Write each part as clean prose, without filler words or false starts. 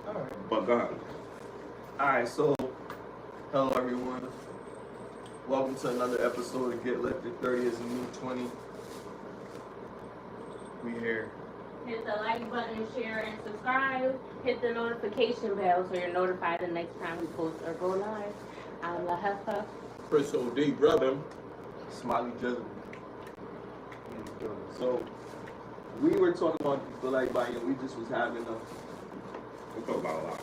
Alright. But go ahead. Alright, so hello everyone. Welcome to another episode of Get Lifted 30 is a New 20. We here. Hit the like button, share, and subscribe. Hit the notification bell so you're notified the next time we post or go live. I'm La Heffa. Chris OD, brother. SmileyJizzle. So we were talking about the like button. We just was having We talk about a lot.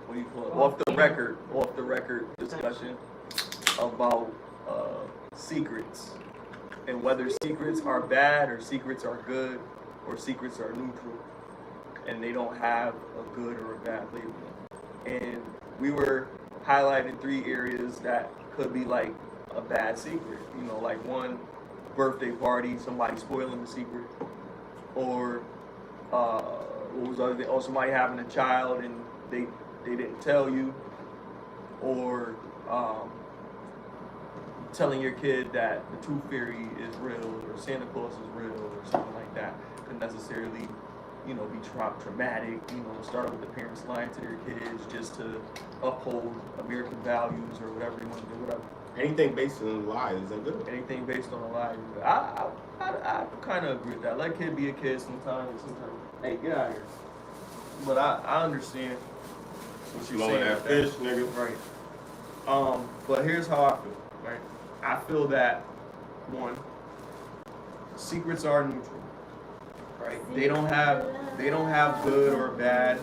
what do you call it? Off the record discussion about secrets and whether secrets are bad or secrets are good or secrets are neutral and they don't have a good or a bad label. And we were highlighting 3 areas that could be like a bad secret. You know, like one, birthday party, somebody spoiling the secret, or what was the other thing? Oh, somebody having a child and they didn't tell you, or telling your kid that the tooth fairy is real or Santa Claus is real or something like that could necessarily, you know, be traumatic. You know, start with the parents lying to their kids just to uphold American values or whatever they want to do, whatever. Anything based on a lie isn't good. Anything based on a lie. I kind of agree with that. Let kid be a kid sometimes. Hey, get out of here. But I understand what you're Blowing saying. that fish, nigga. Right. But here's how I feel. Right. I feel that one, secrets are neutral. Right. They don't have good or bad,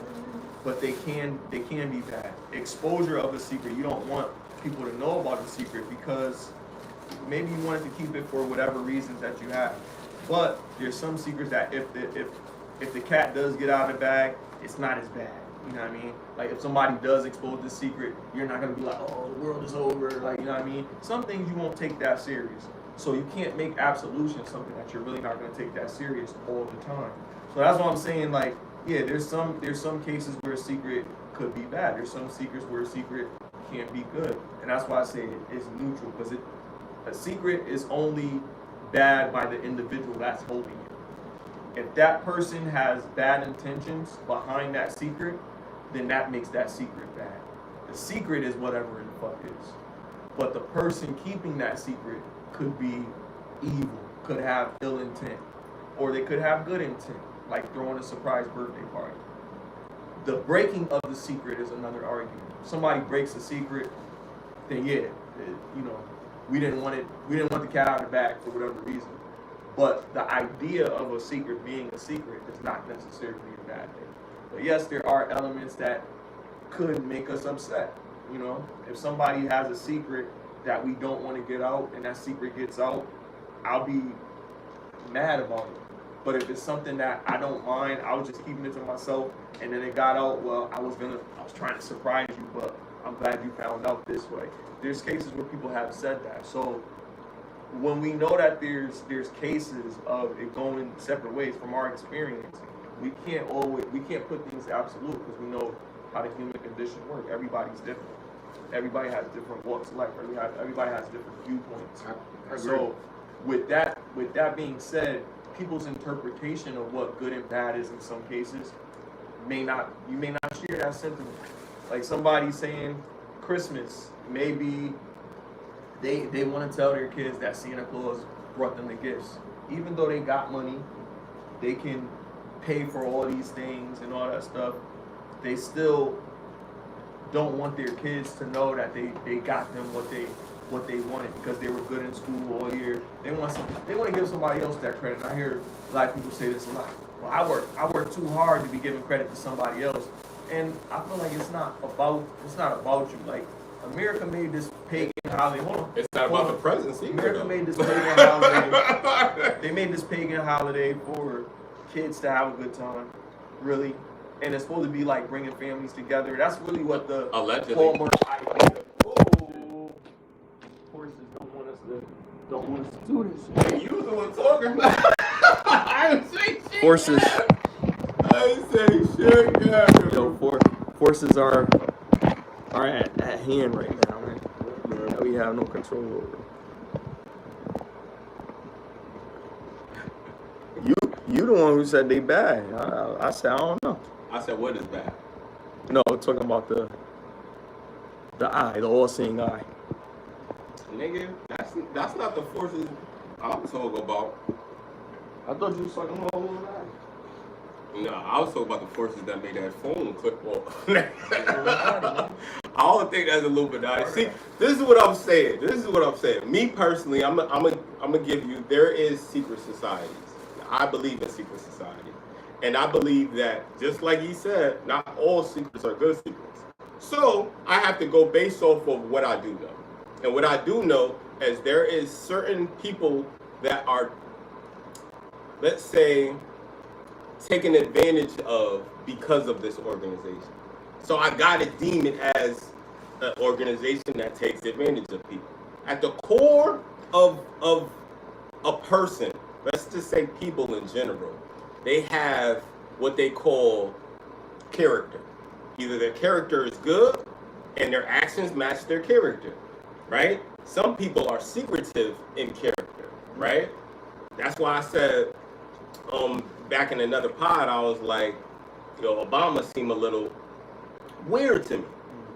but they can be bad. Exposure of a secret, you don't want people to know about the secret because maybe you wanted to keep it for whatever reasons that you have. But there's some secrets that if the cat does get out of the bag, it's not as bad. You know what I mean? Like if somebody does expose the secret, you're not gonna be like, oh, the world is over. Like, you know what I mean? Some things you won't take that serious. So you can't make absolution something that you're really not gonna take that serious all the time. So that's what I'm saying. Like, yeah, there's some cases where a secret could be bad. There's some secrets where a secret can't be good, and that's why I say it's neutral, because a secret is only bad by the individual that's holding it. If that person has bad intentions behind that secret, then that makes that secret bad. The secret is whatever the fuck is, but the person keeping that secret could be evil, could have ill intent, or they could have good intent, like throwing a surprise birthday party. The breaking of the secret is another argument. Somebody breaks a secret, then yeah, you know, we didn't want the cat out of the bag for whatever reason. But the idea of a secret being a secret is not necessarily a bad thing. But yes, there are elements that could make us upset. You know, if somebody has a secret that we don't want to get out and that secret gets out, I'll be mad about it. But if it's something that I don't mind, I was just keeping it to myself, and then it got out, well, I was trying to surprise you, but I'm glad you found out this way. There's cases where people have said that. So when we know that there's cases of it going separate ways from our experience, we can't put things absolute, because we know how the human condition works. Everybody's different. Everybody has different walks of life. Everybody has different viewpoints. I agree. So with that being said, people's interpretation of what good and bad is in some cases you may not share that sentiment. Like somebody saying Christmas, maybe they want to tell their kids that Santa Claus brought them the gifts. Even though they got money, they can pay for all these things and all that stuff, they still don't want their kids to know that they got them what they wanted because they were good in school all year. They want to give somebody else that credit. I hear a lot of people say this a lot. Well, I work too hard to be giving credit to somebody else. And I feel like it's not about you. Like America made this pagan holiday. Hold on. It's not about the presidency. America made this pagan holiday. They made this pagan holiday for kids to have a good time. Really. And it's supposed to be like bringing families together. That's really what the hallmark idea. Oh, horses don't want us to do this. Hey, you the one talking about. I didn't say shit. Horses. I didn't say shit. Yeah. Yo, horses are at hand right now, man. That we have no control over. You the one who said they bad. I said I don't know. I said, what is bad? No, we're talking about the eye, the all-seeing eye. Nigga, that's not the forces I'm talking about. I thought you was talking about all of that. No, I was talking about the forces that made that phone clip off. I don't think that's Illuminati. See, this is what I'm saying. Me personally, I'm gonna give you. There is secret societies. I believe in secret society, and I believe that just like he said, not all secrets are good secrets. So I have to go based off of what I do know, and what I do know is there is certain people that are, let's say, taken advantage of because of this organization. So I gotta deem it as an organization that takes advantage of people. At the core of a person, let's just say people in general, they have what they call character. Either their character is good and their actions match their character, right? Some people are secretive in character, right? That's why I said, back in another pod, I was like, Obama seemed a little weird to me,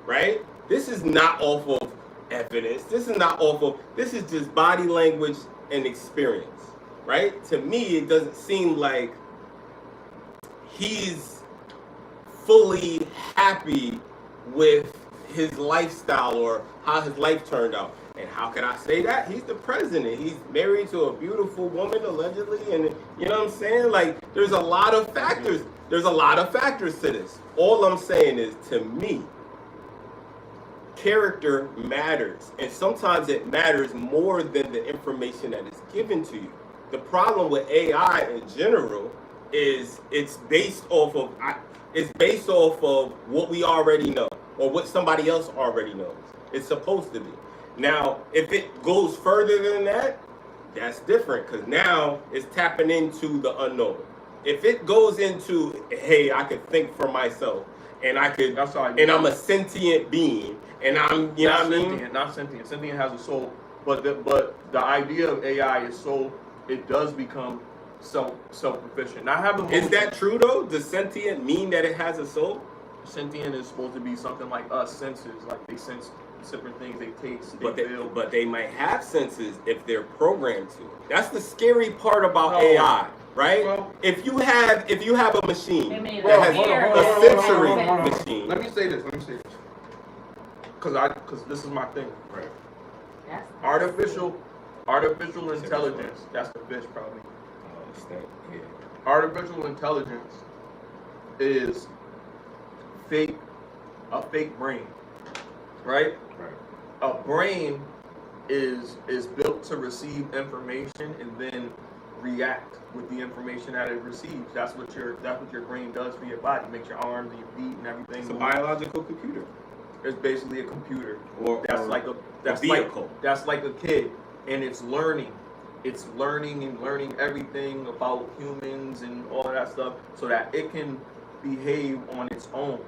right? This is not off of evidence. This is just body language and experience, right? To me, it doesn't seem like he's fully happy with his lifestyle or how his life turned out. And how can I say that? He's the president. He's married to a beautiful woman, allegedly, and you know what I'm saying? Like, there's a lot of factors. There's a lot of factors to this. All I'm saying is, to me, character matters. And sometimes it matters more than the information that is given to you. The problem with AI in general is it's based off of what we already know or what somebody else already knows. It's supposed to be. Now, if it goes further than that, that's different because now it's tapping into the unknown. If it goes into, hey, I could think for myself, and I could, and I'm a sentient being, and I'm, you know what I mean? Not sentient. Sentient has a soul, but the idea of AI is it does become self-sufficient. Now, is that true though? Does sentient mean that it has a soul? Sentient is supposed to be something like us, senses, like they sense different things, they taste, they feel. But they might have senses if they're programmed to. That's the scary part about AI, right? Well, if you have a machine that has a sensory machine. Let me say this. Because this is my thing. Right. Yes. Artificial intelligence. That's the fish, probably. Yeah. Artificial intelligence is a fake brain, right? Right. A brain is built to receive information and then react with the information that it receives. That's what your brain does for your body. It makes your arms and your feet and everything. It's a biological computer. It's basically a computer. That's like a vehicle. That's like a kid, and it's learning. It's learning and learning everything about humans and all of that stuff so that it can behave on its own.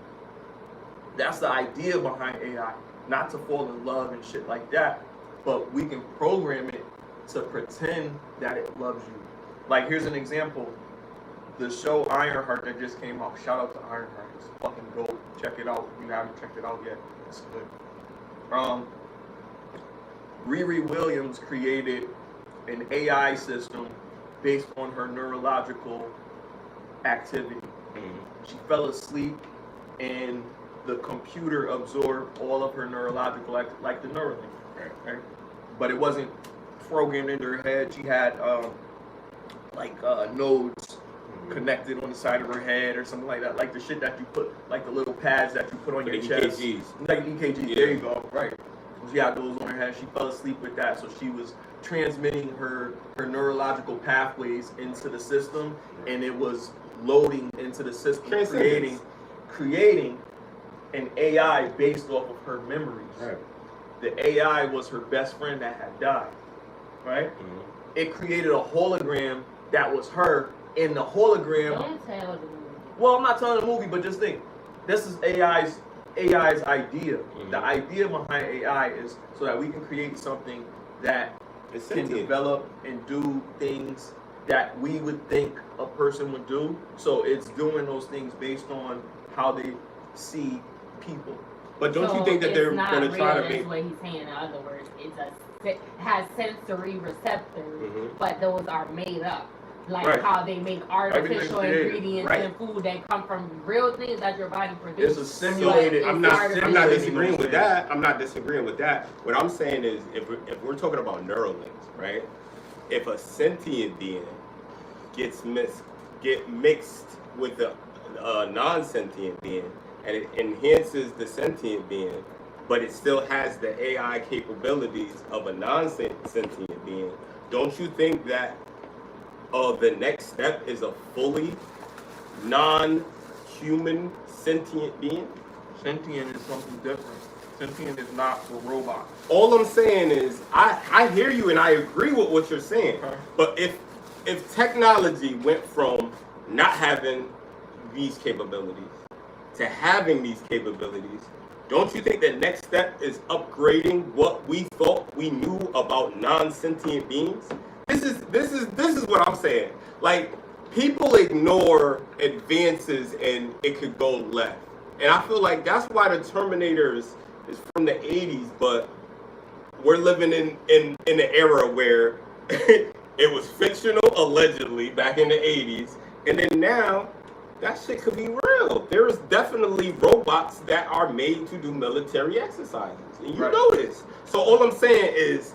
That's the idea behind AI. Not to fall in love and shit like that, but we can program it to pretend that it loves you. Like, here's an example. The show Ironheart that just came out. Shout out to Ironheart. It's fucking dope. Check it out if you haven't checked it out yet. It's good. Riri Williams created an AI system based on her neurological activity. Mm-hmm. She fell asleep and the computer absorbed all of her neurological, like the Neuralink, right? But it wasn't programmed into her head. She had nodes connected on the side of her head or something like that, like the shit that you put, like the little pads that you put on your chest. EKGs. Like EKGs, yeah. There you go, right. She had those on her head. She fell asleep with that, so she was transmitting her neurological pathways into the system, and it was loading into the system, creating an AI based off of her memories. Right. The AI was her best friend that had died, right? Mm-hmm. It created a hologram that was her, and the hologram... Don't tell the movie. Well, I'm not telling the movie, but just think. This is AI's idea. Mm-hmm. The idea behind AI is so that we can create something that can develop and do things that we would think a person would do. So it's doing those things based on how they see people. But don't you think that they're going to try to make? That's what he's saying. In other words, it has sensory receptors, but those are made up. Like how they make artificial ingredients in food that come from real things that your body produces. It's a simulated. I'm not disagreeing with that. I'm not disagreeing with that. What I'm saying is, if we're talking about neural links, right? If a sentient being gets mixed with a non-sentient being, and it enhances the sentient being, but it still has the AI capabilities of a non-sentient being, don't you think that the next step is a fully non-human sentient being? Sentient is something different. Sentient is not for robots. All I'm saying is, I hear you and I agree with what you're saying. Okay. But if technology went from not having these capabilities to having these capabilities, don't you think the next step is upgrading what we thought we knew about non-sentient beings? This is what I'm saying. Like, people ignore advances and it could go left. And I feel like that's why the Terminators is from the 80s, but we're living in an era where it was fictional, allegedly, back in the 80s. And then now, that shit could be real. There is definitely robots that are made to do military exercises. And you know this. So all I'm saying is,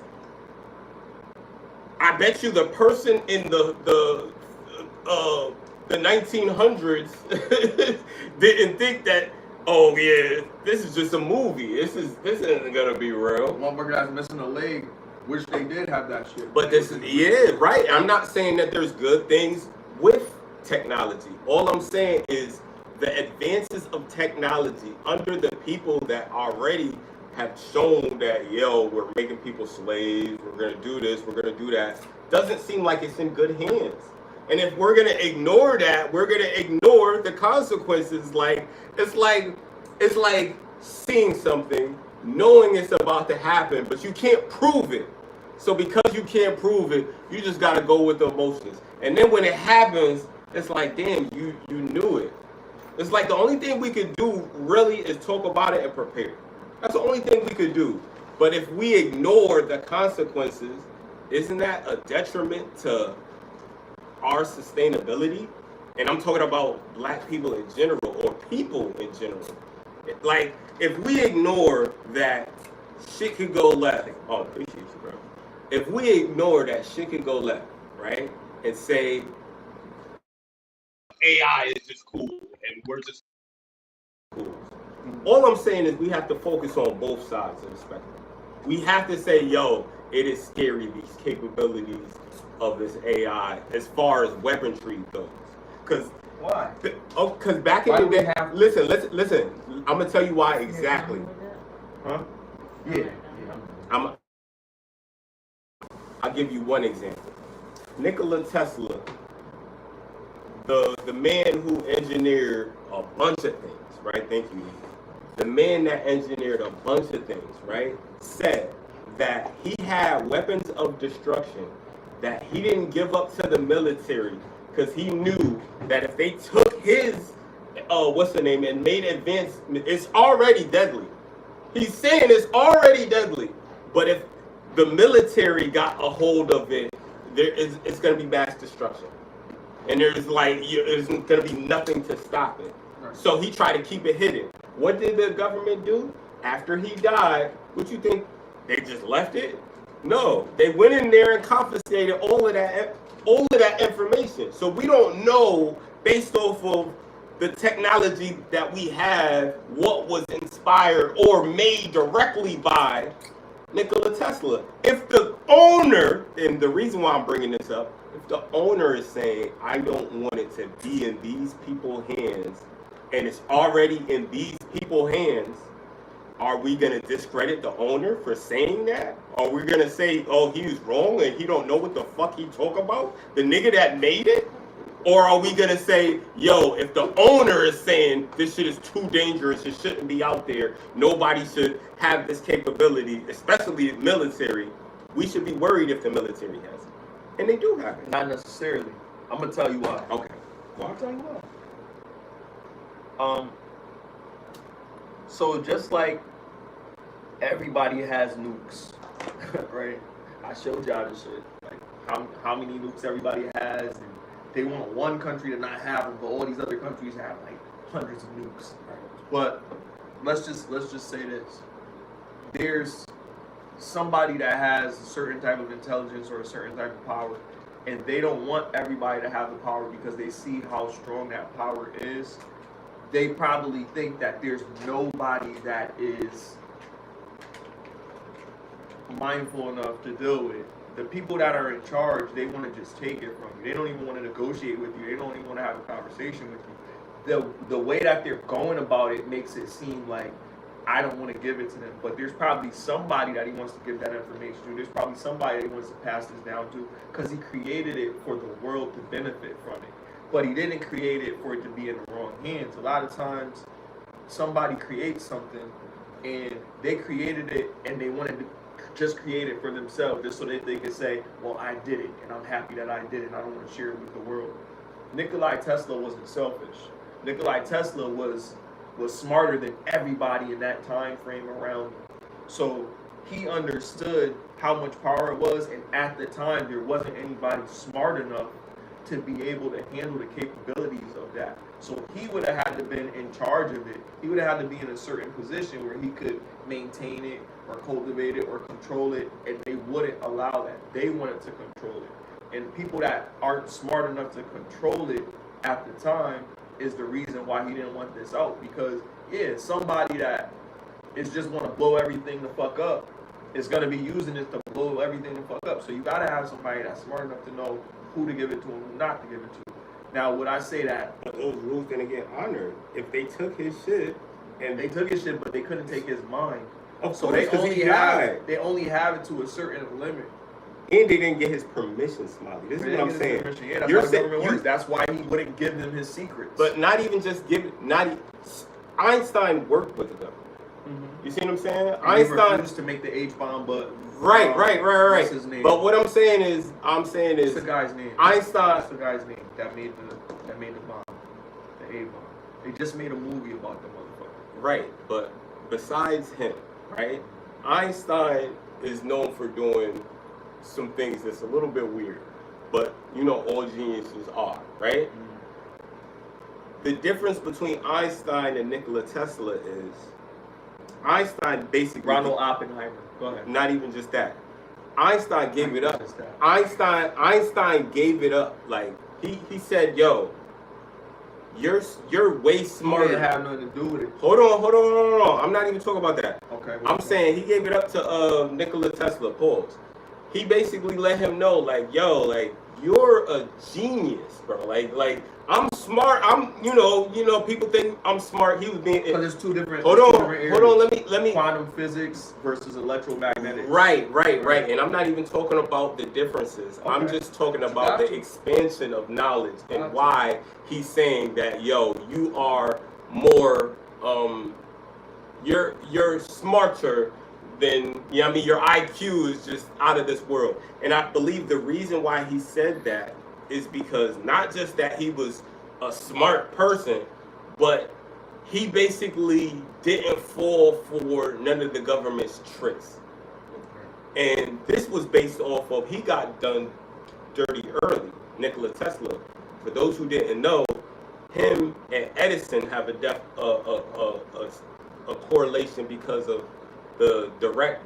I bet you the person in the 1900s didn't think that, oh yeah, this is just a movie. This isn't gonna be real. One guy's missing a leg, which they did have that shit. But this is right. I'm not saying that there's good things with technology. All I'm saying is the advances of technology under the people that already have shown that, we're making people slaves, we're going to do this, we're going to do that, doesn't seem like it's in good hands. And if we're going to ignore that, we're going to ignore the consequences. It's like seeing something, knowing it's about to happen, but you can't prove it. So because you can't prove it, you just got to go with the emotions. And then when it happens, it's like, damn, you knew it. It's like the only thing we could do really is talk about it and prepare. That's the only thing we could do. But if we ignore the consequences, isn't that a detriment to our sustainability? And I'm talking about black people in general, or people in general. Like, if we ignore that shit could go left, oh, appreciate you, bro. If we ignore that shit could go left, right, and say AI is just cool and we're just cool. All I'm saying is we have to focus on both sides of the spectrum. We have to say, it is scary, these capabilities of this AI as far as weaponry goes. Because why? Because back in the day, listen. I'm gonna tell you why exactly. Huh? Yeah. I'll give you one example. Nikola Tesla, the man who engineered a bunch of things, right? Thank you. The man that engineered a bunch of things, right, said that he had weapons of destruction that he didn't give up to the military because he knew that if they took his, and made advance, it's already deadly. He's saying it's already deadly, but if the military got a hold of it, it's going to be mass destruction. And there's going to be nothing to stop it. So he tried to keep it hidden. What did the government do? After he died, what you think? They just left it? No, they went in there and confiscated all of that information. So we don't know, based off of the technology that we have, what was inspired or made directly by Nikola Tesla. If the owner, and the reason why I'm bringing this up, if the owner is saying, I don't want it to be in these people's hands, and it's already in these people's hands, are we going to discredit the owner for saying that? Are we going to say, oh, he was wrong and he don't know what the fuck he talk about? The nigga that made it? Or are we going to say, if the owner is saying this shit is too dangerous, it shouldn't be out there, nobody should have this capability, especially military, we should be worried if the military has it. And they do happen. Not necessarily. I'm gonna tell you why. Okay. I'll tell you why. So just like everybody has nukes, right? I showed y'all this shit. Like how many nukes everybody has, and they want one country to not have them, but all these other countries have like hundreds of nukes. Right? But let's just say this: there's somebody that has a certain type of intelligence or a certain type of power, and they don't want everybody to have the power because they see how strong that power is. They probably think that there's nobody that is mindful enough to deal with it. The people that are in charge, they want to just take it from you. They don't even want to negotiate with you. They don't even want to have a conversation with you. The way that they're going about it makes it seem like I don't want to give it to them. But there's probably somebody that he wants to give that information to. There's probably somebody that he wants to pass this down to because he created it for the world to benefit from it. But he didn't create it for it to be in the wrong hands. A lot of times, somebody creates something and they created it and they wanted to just create it for themselves just so that they could say, well, I did it and I'm happy that I did it and I don't want to share it with the world. Nikola Tesla wasn't selfish. Nikola Tesla was smarter than everybody in that time frame around him. So he understood how much power it was, and at the time there wasn't anybody smart enough to be able to handle the capabilities of that. So he would have had to been in charge of it. He would have had to be in a certain position where he could maintain it or cultivate it or control it, and they wouldn't allow that. They wanted to control it. And people that aren't smart enough to control it at the time is the reason why he didn't want this out. Because, yeah, somebody that is just want to blow everything the fuck up is going to be using it to blow everything the fuck up. So you got to have somebody that's smart enough to know who to give it to and who not to give it to. Now, would I say that? But those rules didn't get honored. If they took his shit, and they took his shit, but they couldn't take his mind. So they only have it to a certain limit. And they didn't get his permission, Smiley. This is what I'm saying. Yeah, that's how the government works. That's why he wouldn't give them his secrets. But not even just give it. Einstein worked with the government. Mm-hmm. You see what I'm saying? And Einstein refused to make the H bomb, but right. What's his name? But what I'm saying is, what's the guy's name? Einstein. What's the guy's name that made the bomb, the A bomb? They just made a movie about the motherfucker. Right, but besides him, right? Einstein is known for doing some things that's a little bit weird, but you know all geniuses are, right? Mm-hmm. The difference between Einstein and Nikola Tesla is Einstein basically Ronald Oppenheimer. Go ahead. Not even just that. Einstein gave it up. Einstein gave it up. Like he said, "Yo, you're way smarter." He didn't have nothing to do with it. Hold on. I'm not even talking about that. Okay. I'm saying he gave it up to Nikola Tesla. Pause. He basically let him know, like, yo, like, you're a genius, bro. Like I'm smart. You know, people think I'm smart. He was being. Because there's two different. Hold on. Let me. Quantum physics versus electromagnetic. Right. And I'm not even talking about the differences. Okay. I'm just talking about the expansion of knowledge and why he's saying that, yo, you are more. You're smarter than, you know what I mean, your IQ is just out of this world. And I believe the reason why he said that is because not just that he was a smart person, but he basically didn't fall for none of the government's tricks. And this was based off of, he got done dirty early, Nikola Tesla. For those who didn't know, him and Edison have a correlation because of the direct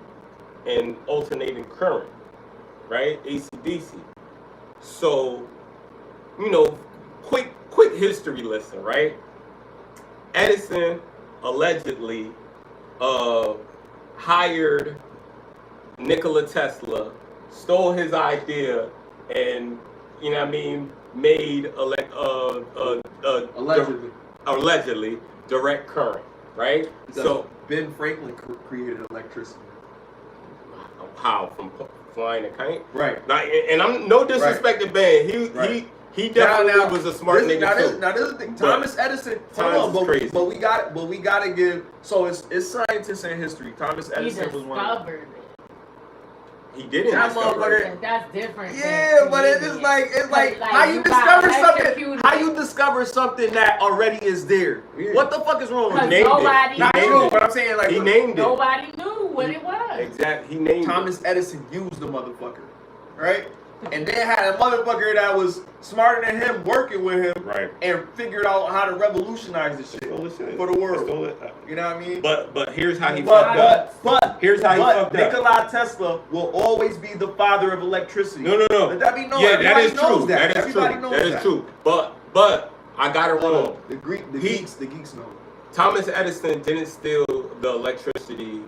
and alternating current, right? AC/DC. So, you know, quick history lesson, right? Edison allegedly hired Nikola Tesla, stole his idea, and, you know what I mean, made allegedly direct current, right? So Ben Franklin created electricity. How? From flying a kite? Right. And I'm no disrespect to Ben. He definitely was a smart nigga too. Now this is the thing. Thomas Edison. Crazy. But we got to give. So it's scientists and history. Thomas Edison was one. He didn't That discover motherfucker. it. That's different. Yeah, but it's like how you discover something? How you discover something that already is there? Yeah. What the fuck is wrong with Because it? nobody Not named true, it. but I'm saying like He named it. Nobody knew what it was. Exactly. He named Thomas Edison used the motherfucker, right? And then had a motherfucker that was smarter than him working with him, Right. and figured out how to revolutionize this shit for the world. You know what I mean? But here's how he fucked up. But Here's how he fucked up. Nikola Tesla will always be the father of electricity. No. Let that be known. Yeah, that Everybody is knows true. that. That is Everybody true. knows That is true. But I got it wrong. The geeks know. Thomas Edison didn't steal the electricity.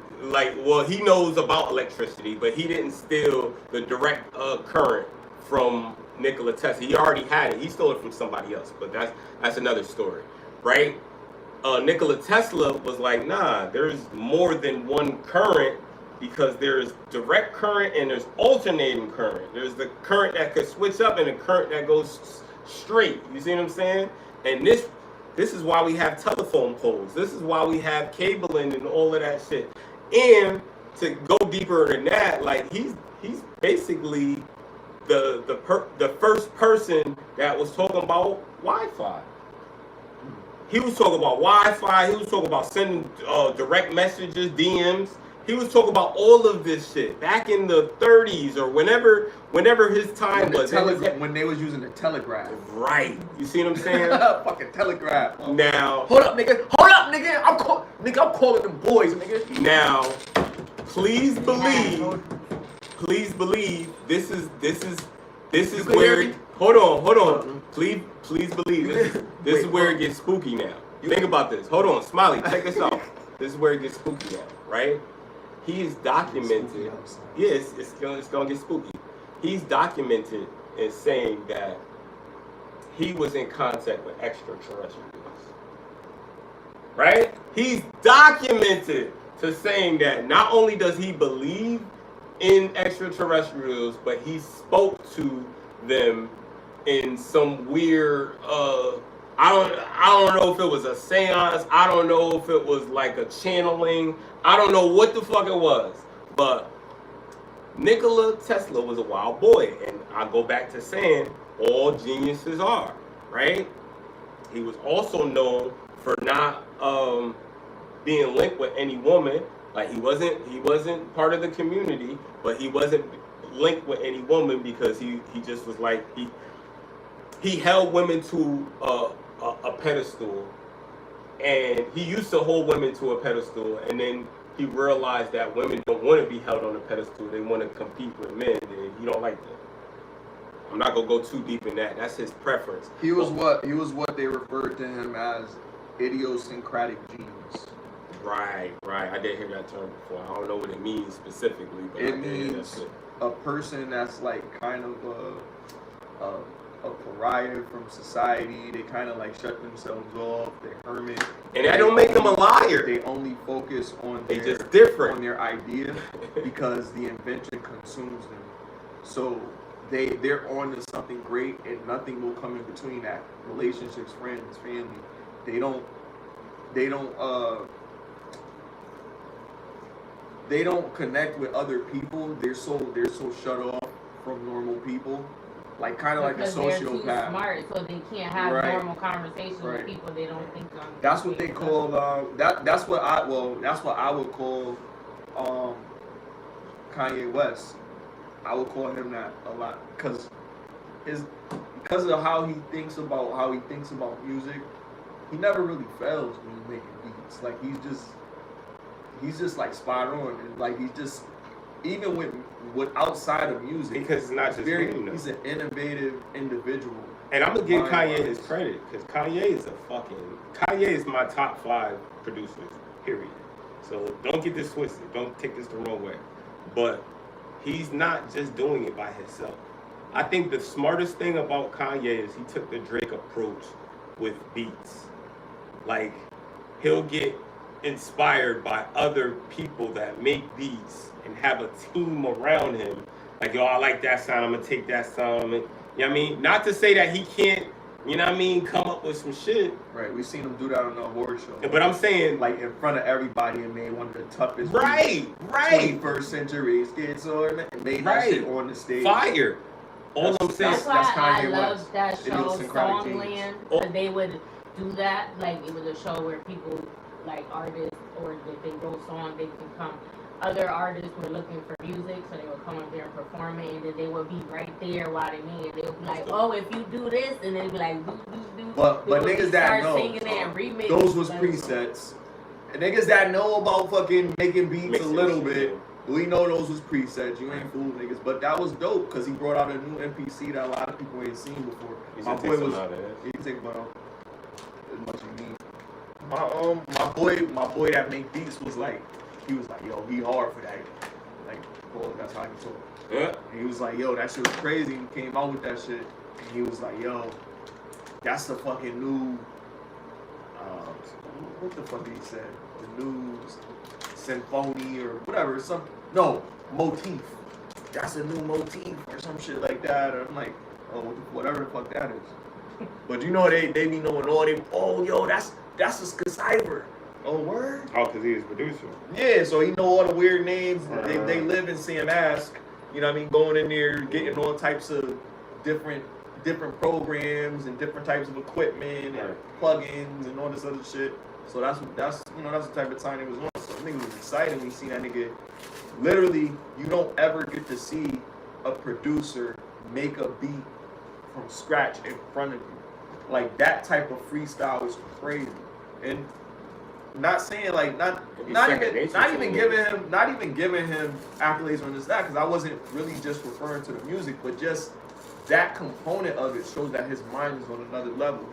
He knows about electricity, but he didn't steal the direct current from Nikola Tesla. He already had it. He stole it from somebody else, but that's another story, right? Nikola Tesla was like, nah, there's more than one current because there's direct current and there's alternating current. There's the current that could switch up and the current that goes straight. You see what I'm saying? And this is why we have telephone poles. This is why we have cabling and all of that shit. And to go deeper than that, like he's basically the first person that was talking about Wi-Fi. He was talking about Wi-Fi. He was talking about sending direct messages, DMs. He was talking about all of this shit back in the 30s or whenever his time was. When they was using the telegraph. Right. You see what I'm saying? Fucking telegraph. Now. Hold up, nigga. I'm calling them boys, nigga. Now, please believe this is where. Hold on. Please believe this is where it gets spooky now. Think about this. Hold on, Smiley, check this out. This is where it gets spooky now, right? He's documented. Yes, it's gonna get spooky. He's documented in saying that he was in contact with extraterrestrials. Right? He's documented to saying that not only does he believe in extraterrestrials, but he spoke to them in some weird I don't know if it was a seance, I don't know if it was like a channeling, I don't know what the fuck it was, but Nikola Tesla was a wild boy, and I go back to saying all geniuses are, right? He was also known for not being linked with any woman. Like he wasn't part of the community, but he wasn't linked with any woman because he just was like he held women to a pedestal, and he used to hold women to a pedestal, and then he realized that women don't want to be held on a pedestal. They want to compete with men, and he don't like that. I'm not gonna go too deep in that. That's his preference. He was what they referred to him as idiosyncratic genius. Right. I did hear that term before. I don't know what it means specifically, but it means a person that's like kind of a pariah from society. They kind of like shut themselves off. They're hermit. And that don't make them a liar. They only focus on just different on their idea because the invention consumes them. So they're on to something great, and nothing will come in between that. Relationships, friends, family. They don't connect with other people. They're so shut off from normal people, like kind of like a sociopath. They're too smart, so they can't have normal conversations with people they don't think on. That's what they call that's what I would call Kanye West. I would call him that a lot because of how he thinks about music. He never really fails when he's making beats. Like he's just like spot on, and like he's just even with outside of music, because it's not just him. He's an innovative individual. And I'm gonna give Kanye his credit because Kanye is my top 5 producers. Period. So don't get this twisted. Don't take this the wrong way. But he's not just doing it by himself. I think the smartest thing about Kanye is he took the Drake approach with beats. Like he'll get inspired by other people that make beats and have a team around him. Like, yo, I like that sound, I'm gonna take that sound. And, you know what I mean? Not to say that he can't you know what I mean, come up with some shit. Right, we seen him do that on the award show. But I'm saying, like in front of everybody, and made one of the toughest. Right. 21st century schizoid, and made that shit on the stage. Fire. All I'm saying. That's why I love that show, Songland, because they would do that. Like, it was a show where people, like artists, or if they wrote songs, they could come. Other artists were looking for music, so they would come up there and perform it, and then they would be right there while they made it. They would be like, "Oh, if you do this," and they'd be like, "Do." But niggas that know, those was like, presets. And niggas that know about fucking making beats a little bit, we know those was presets. You ain't fool niggas, but that was dope because he brought out a new MPC that a lot of people ain't seen before. My boy was. He can take about as much as you need. My boy that make beats was like. He was like, yo, he hard for that. Like, well, that's how he told. Yeah. And he was like, yo, that shit was crazy. And he came out with that shit. And he was like, yo, that's the fucking new, what the fuck did he say? The new symphony or whatever. Motif. That's a new motif or some shit like that. And I'm like, oh, whatever the fuck that is. But you know, they be knowing all them, oh, yo, that's a Cipher. Oh, word? Oh, because he was producer. Yeah, so he know all the weird names. They live in Sam Ask. You know what I mean? Going in there, getting all types of different programs and different types of equipment and plugins and all this other shit. So that's the type of time it was on. So I think it was exciting when you see that nigga. Literally, you don't ever get to see a producer make a beat from scratch in front of you. Like, that type of freestyle is crazy. And not saying like not even giving him accolades on this that, because I wasn't really just referring to the music, but just that component of it shows that his mind is on another level.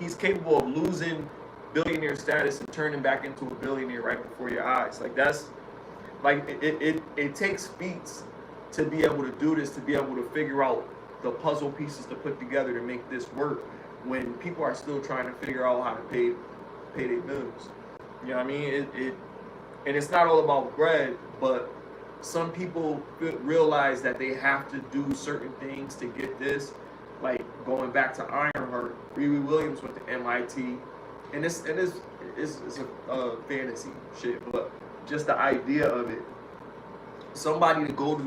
He's capable of losing billionaire status and turning back into a billionaire right before your eyes. Like, that's like it takes feats to be able to do this, to be able to figure out the puzzle pieces to put together to make this work when people are still trying to figure out how to pay their bills. You know what I mean? And it's not all about bread, but some people realize that they have to do certain things to get this. Like, going back to Ironheart, Riri Williams went to MIT, and it's a fantasy shit, but just the idea of it, somebody to go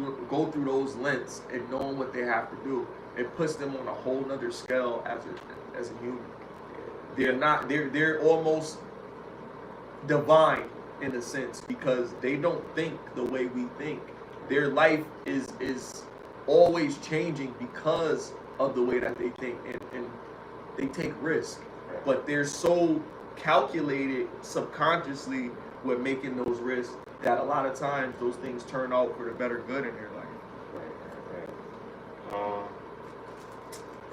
through those lengths and knowing what they have to do, it puts them on a whole nother scale as a human. They're almost divine in a sense, because they don't think the way we think. Their life is always changing because of the way that they think, and they take risks, but they're so calculated subconsciously with making those risks that a lot of times those things turn out for the better good in their life.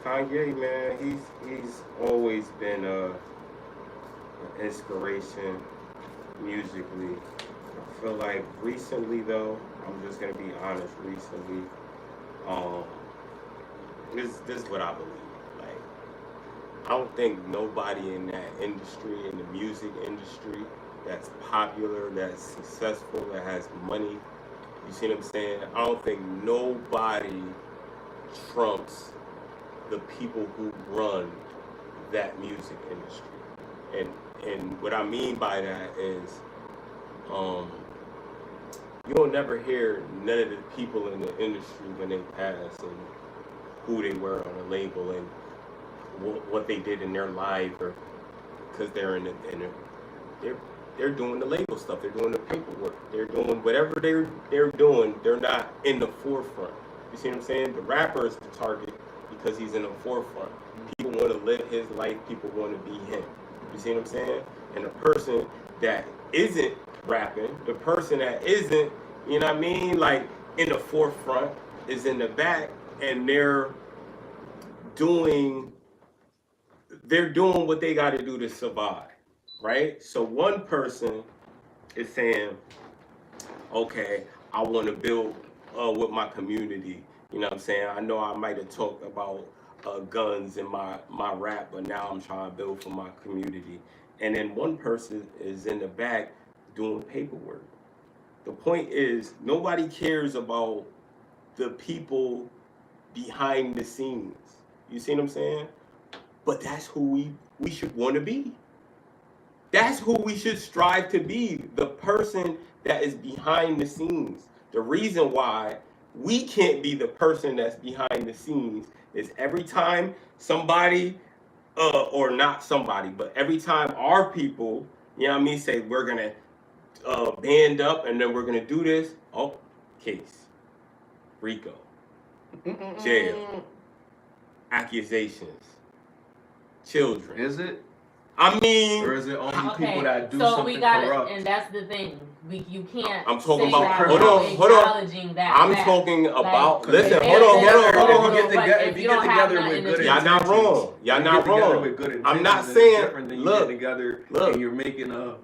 Kanye, man, he's always been an inspiration musically. I feel like recently, though, I'm just gonna be honest. Recently, this is what I believe. Like, I don't think nobody in that industry, in the music industry, that's popular, that's successful, that has money. You see what I'm saying? I don't think nobody trumps the people who run that music industry. And what I mean by that is, you'll never hear none of the people in the industry when they pass and who they were on a label and what they did in their life, or because they're they're doing the label stuff, they're doing the paperwork, they're doing whatever they're doing. They're not in the forefront. You see what I'm saying? The rapper is the target because he's in the forefront. People want to live his life. People want to be him. You see what I'm saying? And the person that isn't rapping, the person that isn't, you know what I mean, like in the forefront, is in the back, and they're doing what they got to do to survive, right? So one person is saying, okay, I want to build with my community. You know what I'm saying? I know I might have talked about guns in my rap, but now I'm trying to build for my community. And then one person is in the back doing paperwork. The point is, nobody cares about the people behind the scenes. You see what I'm saying? But that's who we should want to be. That's who we should strive to be, the person that is behind the scenes. The reason why we can't be the person that's behind the scenes is every time somebody, or not somebody, but every time our people, you know what I mean, say we're going to band up and then we're going to do this, oh, case, RICO, jail, accusations, children. Is it? I mean, or is it only people that do so something we got corrupt? and that's the thing. You can't. I'm talking say about. that Hold on. acknowledging that I'm fact. talking about. Like, Listen. if Hold on. If you get together with good y'all not wrong. Y'all not wrong. I'm not saying. Look, together and you're making a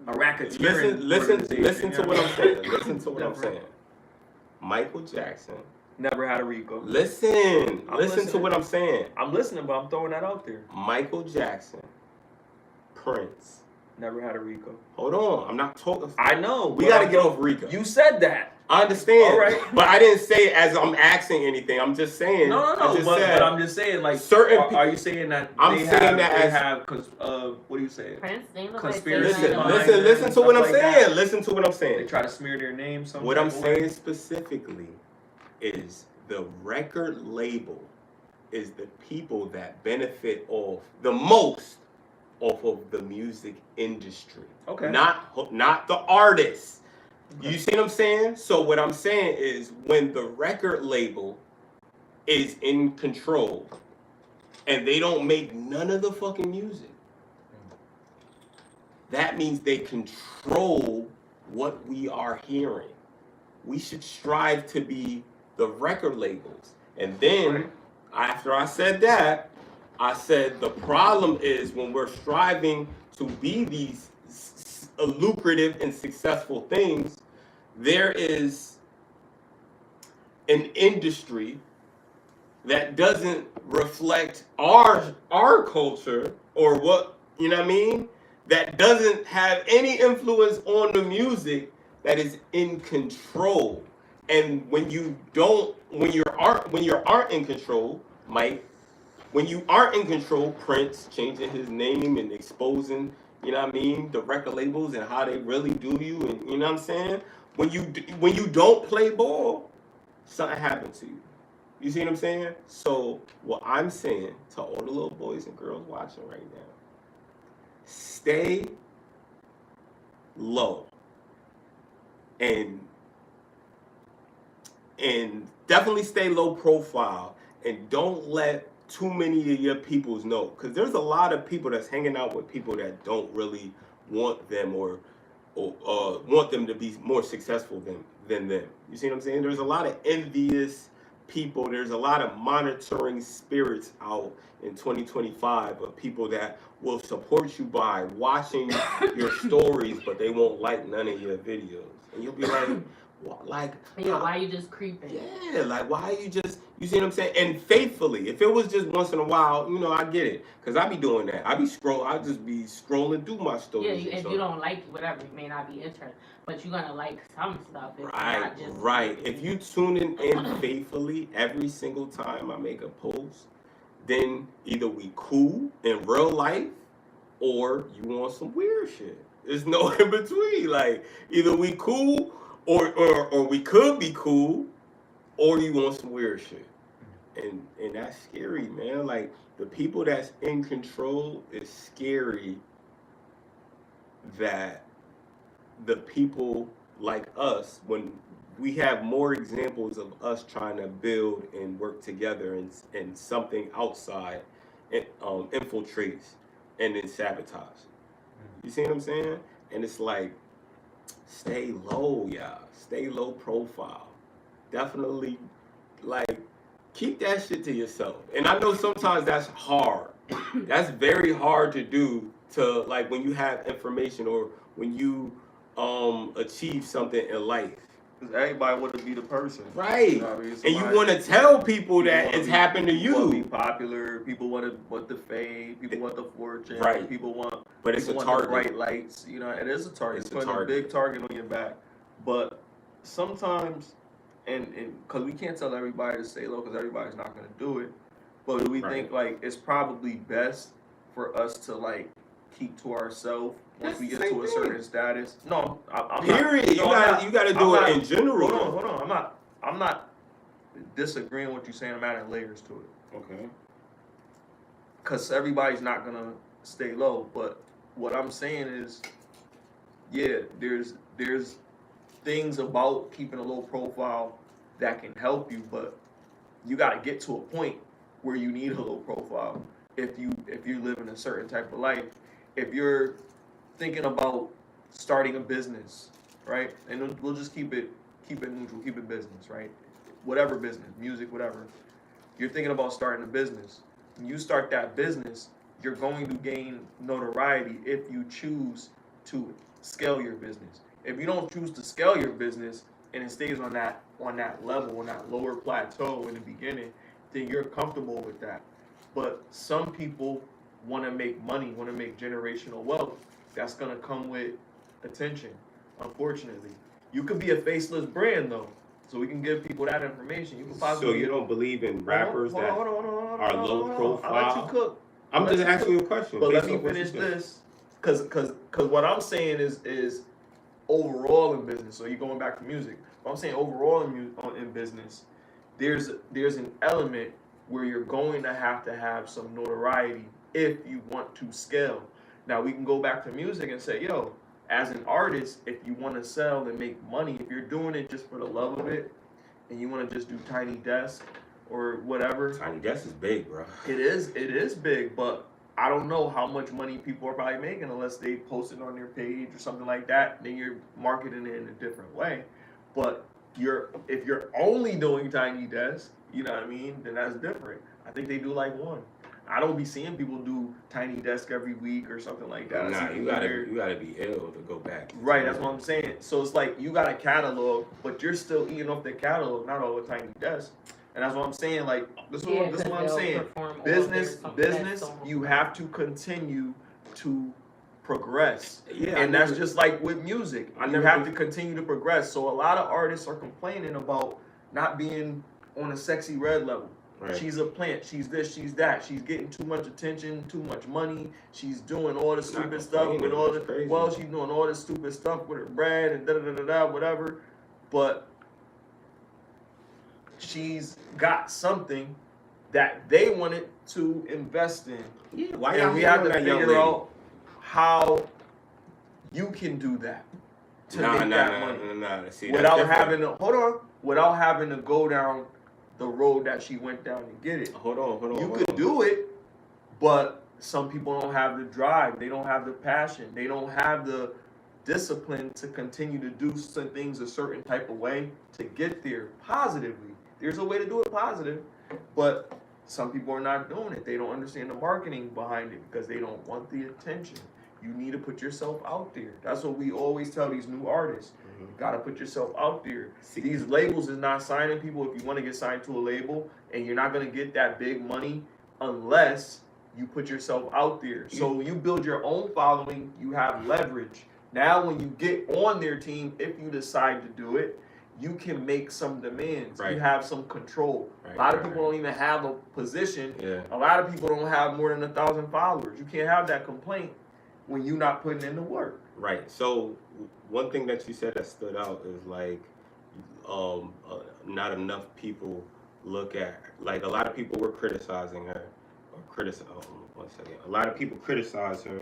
racketeering. Listen to what I'm saying. Listen to what I'm saying. Michael Jackson never had a RICO. Listen to what I'm saying. I'm listening, but I'm throwing that out there. Michael Jackson, Prince, never had a RICO. Hold on, I'm not talking. I know. We got to get off RICO. You said that. I understand. All right. But I didn't say it as I'm asking anything. I'm just saying. No. But I'm just saying, like, certain. Are you saying that? I'm saying that they as have. What do you say? Prince, Conspiracy. Listen to what I'm saying. Listen to what I'm saying. They try to smear their name. What I'm saying specifically is the record label is the people that benefit off the most off of the music industry. Okay. Not the artists. Okay. You see what I'm saying? So what I'm saying is when the record label is in control and they don't make none of the fucking music, that means they control what we are hearing. We should strive to be the record labels. And then after I said that, I said the problem is when we're striving to be these lucrative and successful things, there is an industry that doesn't reflect our culture or what, you know what I mean? That doesn't have any influence on the music, that is in control. And when you aren't in control, Mike, when you aren't in control, Prince changing his name and exposing, you know what I mean, the record labels and how they really do you, and you know what I'm saying? When you don't play ball, something happens to you. You see what I'm saying? So what I'm saying to all the little boys and girls watching right now, stay low and definitely stay low profile, and don't let too many of your peoples know, because there's a lot of people that's hanging out with people that don't really want them or want them to be more successful than them. You see what I'm saying? There's a lot of envious people. There's a lot of monitoring spirits out in 2025 of people that will support you by watching your stories, but they won't like none of your videos. And you'll be like, what? Like, why are you just creeping? Yeah, like, why are you just, you see what I'm saying? And faithfully, if it was just once in a while, you know, I get it. Because I be doing that. I just be scrolling through my stories. Yeah, if you don't like it, whatever, you may not be interested. But you're going to like some stuff. Right. If you tune in faithfully every single time I make a post, then either we cool in real life or you want some weird shit. There's no in between. Like, either we cool or we could be cool, or you want some weird shit. And that's scary, man. Like, the people that's in control, is scary that the people like us, when we have more examples of us trying to build and work together and something outside infiltrates and then sabotage. You see what I'm saying? And it's like, stay low, y'all. Stay low profile. Definitely, like, keep that shit to yourself. And I know sometimes that's hard. That's very hard to do, to, like, when you have information or when you achieve something in life. Because everybody want to be the person. Right. You know what I mean? And you want to tell people that it's happened to you. People want to be popular. People want the fame. People want the fortune. Right. People want, but it's people a want target. the bright lights. You know, it is a target. It's putting a big target on your back. But sometimes, and because we can't tell everybody to stay low because everybody's not going to do it, But do we think like it's probably best for us to like keep to ourselves once we get to a certain status? No, I'm period. not. You gotta do it in general. Hold on. I'm not disagreeing with what you're saying. I'm adding layers to it. Okay. Because everybody's not gonna stay low. But what I'm saying is, yeah, there's things about keeping a low profile that can help you, but you got to get to a point where you need a low profile if you're living a certain type of life. If you're thinking about starting a business, right? And we'll just keep it neutral, keep it business, right? Whatever business, music, whatever. You're thinking about starting a business. When you start that business, you're going to gain notoriety if you choose to scale your business. If you don't choose to scale your business and it stays on that level, on that lower plateau in the beginning, then you're comfortable with that. But some people want to make money, want to make generational wealth. That's going to come with attention, unfortunately. You could be a faceless brand, though, so we can give people that information. You can possibly. So you don't believe in rappers that are low profile? I'll let you cook. I'm just asking you a question. But let me finish this, because what I'm saying is overall in business. So you're going back to music. But I'm saying overall in business, there's an element where you're going to have some notoriety if you want to scale. Now we can go back to music and say, yo, as an artist, if you want to sell and make money, if you're doing it just for the love of it, and you want to just do Tiny Desk or whatever. Tiny Desk is big, bro. It is big, but I don't know how much money people are probably making unless they post it on their page or something like that. Then you're marketing it in a different way. But if you're only doing Tiny Desk, you know what I mean, then that's different. I think they do like one. I don't be seeing people do Tiny Desk every week or something like that. Nah, you gotta be ill to go back. Right, that's what I'm saying. So it's like you got a catalog, but you're still eating off the catalog, not all the Tiny Desk. And that's what I'm saying. Like this is what I'm saying. Business, you have to continue to progress. Yeah, and that's just like with music. You have to continue to progress. So a lot of artists are complaining about not being on a sexy red level. Right. She's a plant. She's this. She's that. She's getting too much attention, too much money. She's doing all the stupid stuff with all the. Crazy. Well, she's doing all this stupid stuff with her brand and whatever. But she's got something that they wanted to invest in. Yeah. Why? And we have to figure out how you can do that to make that money See, without having to go down the road that she went down to get it. Hold on. You could do it, but some people don't have the drive. They don't have the passion. They don't have the discipline to continue to do some things a certain type of way to get there positively. There's a way to do it positive, but some people are not doing it. They don't understand the marketing behind it because they don't want the attention. You need to put yourself out there. That's what we always tell these new artists. You gotta put yourself out there. These labels is not signing people if you want to get signed to a label, and you're not gonna get that big money unless you put yourself out there. So when you build your own following, you have leverage. Now when you get on their team, if you decide to do it, you can make some demands. Right. You have some control. Right, a lot of people don't even have a position. Yeah. A lot of people don't have more than 1,000 followers. You can't have that complaint when you're not putting in the work. Right. So one thing that you said that stood out is like not enough people look at, like a lot of people were criticizing her a lot of people criticize her,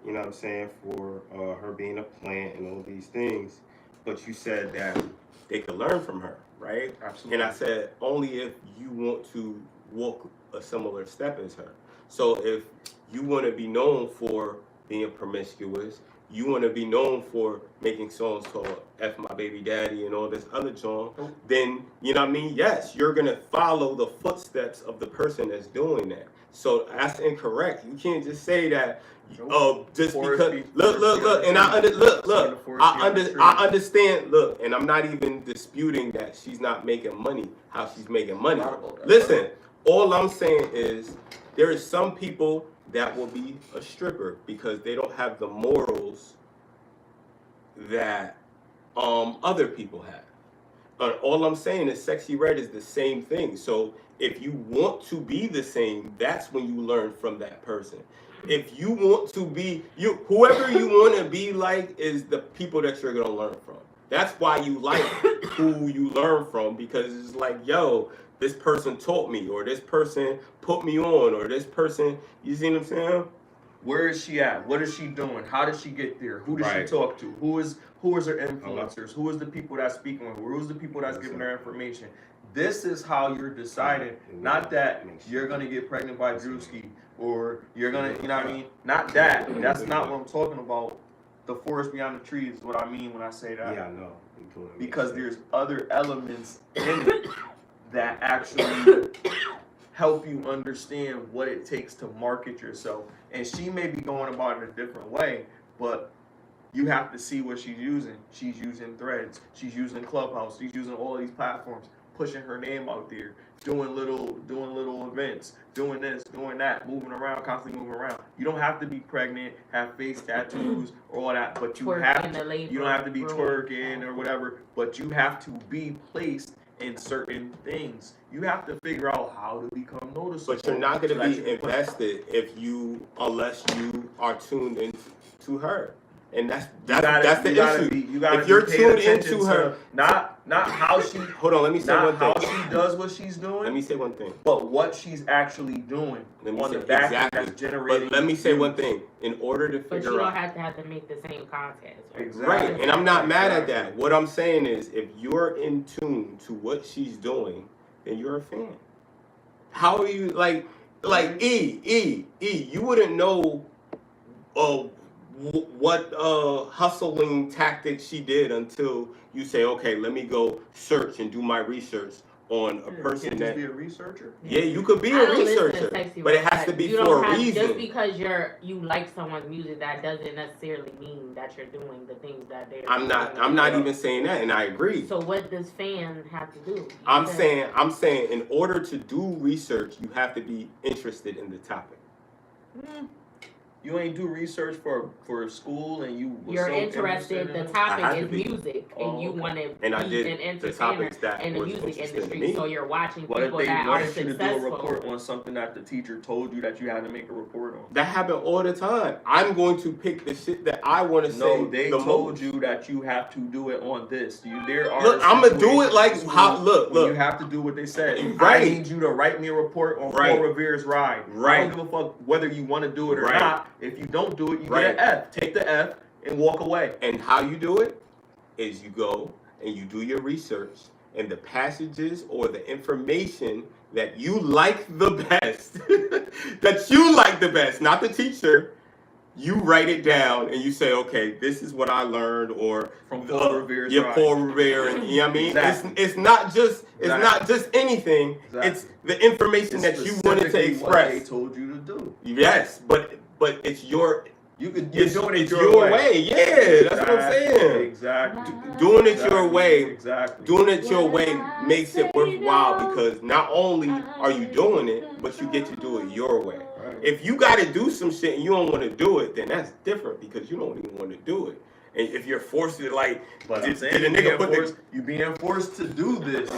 you know what I'm saying, for her being a plant and all these things, but you said that they could learn from her, right? Absolutely. And I said only if you want to walk a similar step as her. So if you want to be known for being promiscuous, you want to be known for making songs called F My Baby Daddy and all this other junk, then, you know what I mean? Yes, you're going to follow the footsteps of the person that's doing that. So that's incorrect. You can't just say that, just because, look, and I understand, look, and I'm not even disputing that she's not making money, how she's making money. Listen, all I'm saying is there is some people that will be a stripper because they don't have the morals that other people have. all I'm saying is Sexy Red is the same thing. So if you want to be the same, that's when you learn from that person. If you want to be whoever you want to be like is the people that you're gonna learn from. That's why you like who you learn from, because it's like, yo, this person taught me, or this person put me on, or this person, you see what I'm saying? Where is she at? What is she doing? How did she get there? Who does she talk to? Who is her influencers? Who is the people that's speaking with her? Who is the people that's giving her information? This is how you're deciding. Not that you're gonna get pregnant by Drewski, or you're gonna, you know what I mean? Not that. That's not what I'm talking about. The forest beyond the trees is what I mean when I say that. Yeah, I know. Because there's other elements in it that actually help you understand what it takes to market yourself. And she may be going about it a different way, but you have to see what she's using. She's using Threads. She's using Clubhouse. She's using all of these platforms, pushing her name out there, doing little events, doing this, doing that, moving around, constantly moving around. You don't have to be pregnant, have face tattoos, or all that, but you have to. You don't have to be twerking or whatever, but you have to be placed in certain things. You have to figure out how to become noticeable. But you're not going to be invested unless you are tuned into her. And that's the issue. If you're tuned into her, not how she. Hold on, let me say one thing. Not how she does what she's doing. Let me say one thing. But what she's actually doing on the back end that's generating. But let me say one thing. In order to figure out. But you don't have to make the same content. Exactly. Right, and I'm not mad at that. What I'm saying is, if you're in tune to what she's doing, then you're a fan. How are you like you wouldn't know what hustling tactics she did until you say, okay, let me go search and do my research on a person you that be a researcher. Yeah, you could be a researcher, but it has to be for a reason. Just because you like someone's music, that doesn't necessarily mean that you're doing the things that they're I'm not even saying that, and I agree. So what does fan have to do? I'm saying in order to do research, you have to be interested in the topic. You ain't do research for school, and you're interested. The topic is music, and you want to be an entertainer in the music industry. So you're watching people that are successful. What if they want you to do a report on something that the teacher told you that you had to make a report on? That happen all the time. I'm going to pick the shit that I want to say. No, they told you that you have to do it on this. Look, I'm gonna do it like how. Look. You have to do what they said. Right. I need you to write me a report on Paul Revere's ride. Right. I don't give a fuck whether you want to do it or not. If you don't do it, you get an F. Take the F and walk away. And how you do it is you go and you do your research, and the passages or the information that you like the best, not the teacher, you write it down and you say, okay, this is what I learned, or from Paul Revere's Paul Revere, and you know what I mean? Exactly. It's not just anything. Exactly. It's the information that you wanted to express. What they told you to do. Yes, but it's your. You're doing it your way. Yeah, that's what I'm saying. Exactly. Doing it your way. Exactly. Doing it your way makes it worthwhile, because not only are you doing it, but you get to do it your way. Right. If you got to do some shit and you don't want to do it, then that's different, because you don't even want to do it. And if you're forced to, like, you being forced to do this,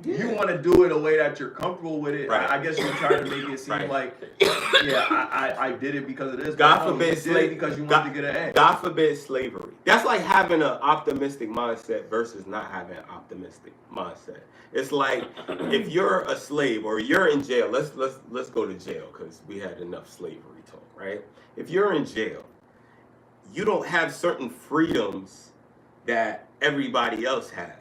you want to do it a way that you're comfortable with it. Right. I guess you're trying to make it seem like, I did it because of this. God forbid slavery, because you wanted to get an A. God forbid slavery. That's like having an optimistic mindset versus not having an optimistic mindset. It's like if you're a slave or you're in jail. Let's go to jail, because we had enough slavery talk, right? If you're in jail, you don't have certain freedoms that everybody else has.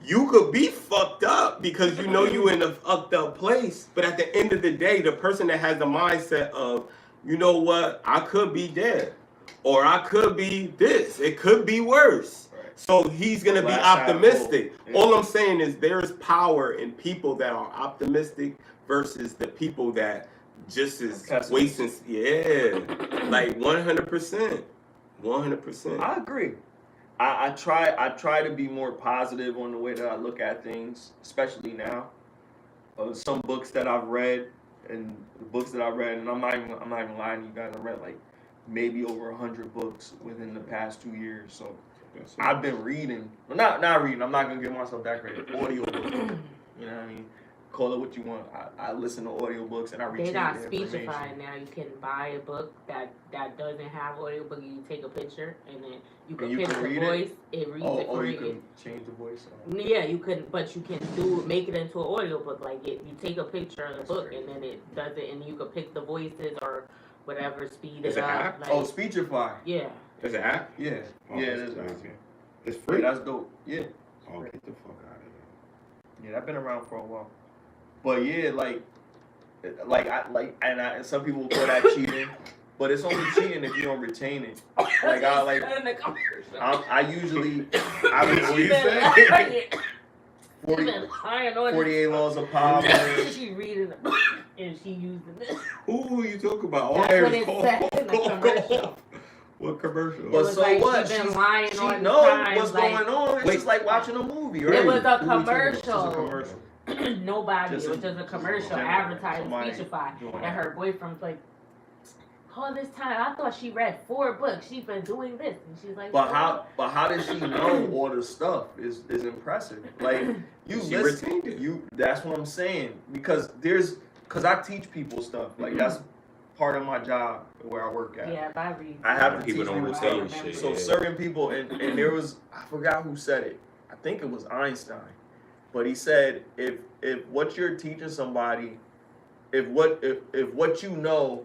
You could be fucked up because you know you in a fucked up place, but at the end of the day, the person that has the mindset of, you know what, I could be dead, or I could be this, it could be worse. So he's gonna be optimistic. All I'm saying is there's power in people that are optimistic versus the people that just is wasting. Like 100%. 100%. I agree. I try to be more positive on the way that I look at things, especially now. Some books that I've read, and I'm not even lying to you guys. I read like maybe over 100 books within the past 2 years. So I've been reading. Well, not reading. I'm not gonna give myself that credit. Audio books. You know what I mean? Call it what you want. I listen to audiobooks and I retrieve They got the Speechify now. You can buy a book that doesn't have audiobook. You take a picture and then you can pick the voice. It reads it for you. You can change the voice. Yeah, you can, but you can make it into an audiobook. Like you take a picture of the book and then it does it, and you can pick the voices or whatever, speed it up. Like, Speechify. Yeah. Is it app? Yeah. Yeah, it is. It's free. Yeah, that's dope. Yeah. Oh, get the fuck out of here. Yeah, that's been around for a while. But yeah, and some people call that cheating, but it's only cheating if you don't retain it. Like I usually, what you say? 48 laws of power. She reading the book and she using this. Who are you talking about? That's what it said in the commercial. What commercial? But so like what? She knows what's going on. It's just like watching a movie, right? It was a commercial. Nobody. Just it was just a commercial advertising Speechify. And her boyfriend's like, all this time, I thought she read 4 books. She's been doing this. And she's like, But how did she know all the stuff is impressive. Like she retained it. That's what I'm saying. Because I teach people stuff. Like that's part of my job where I work at. Yeah, I have to people teach don't retain shit. So certain people and there was, I forgot who said it. I think it was Einstein. But he said if what you're teaching somebody, if what you know,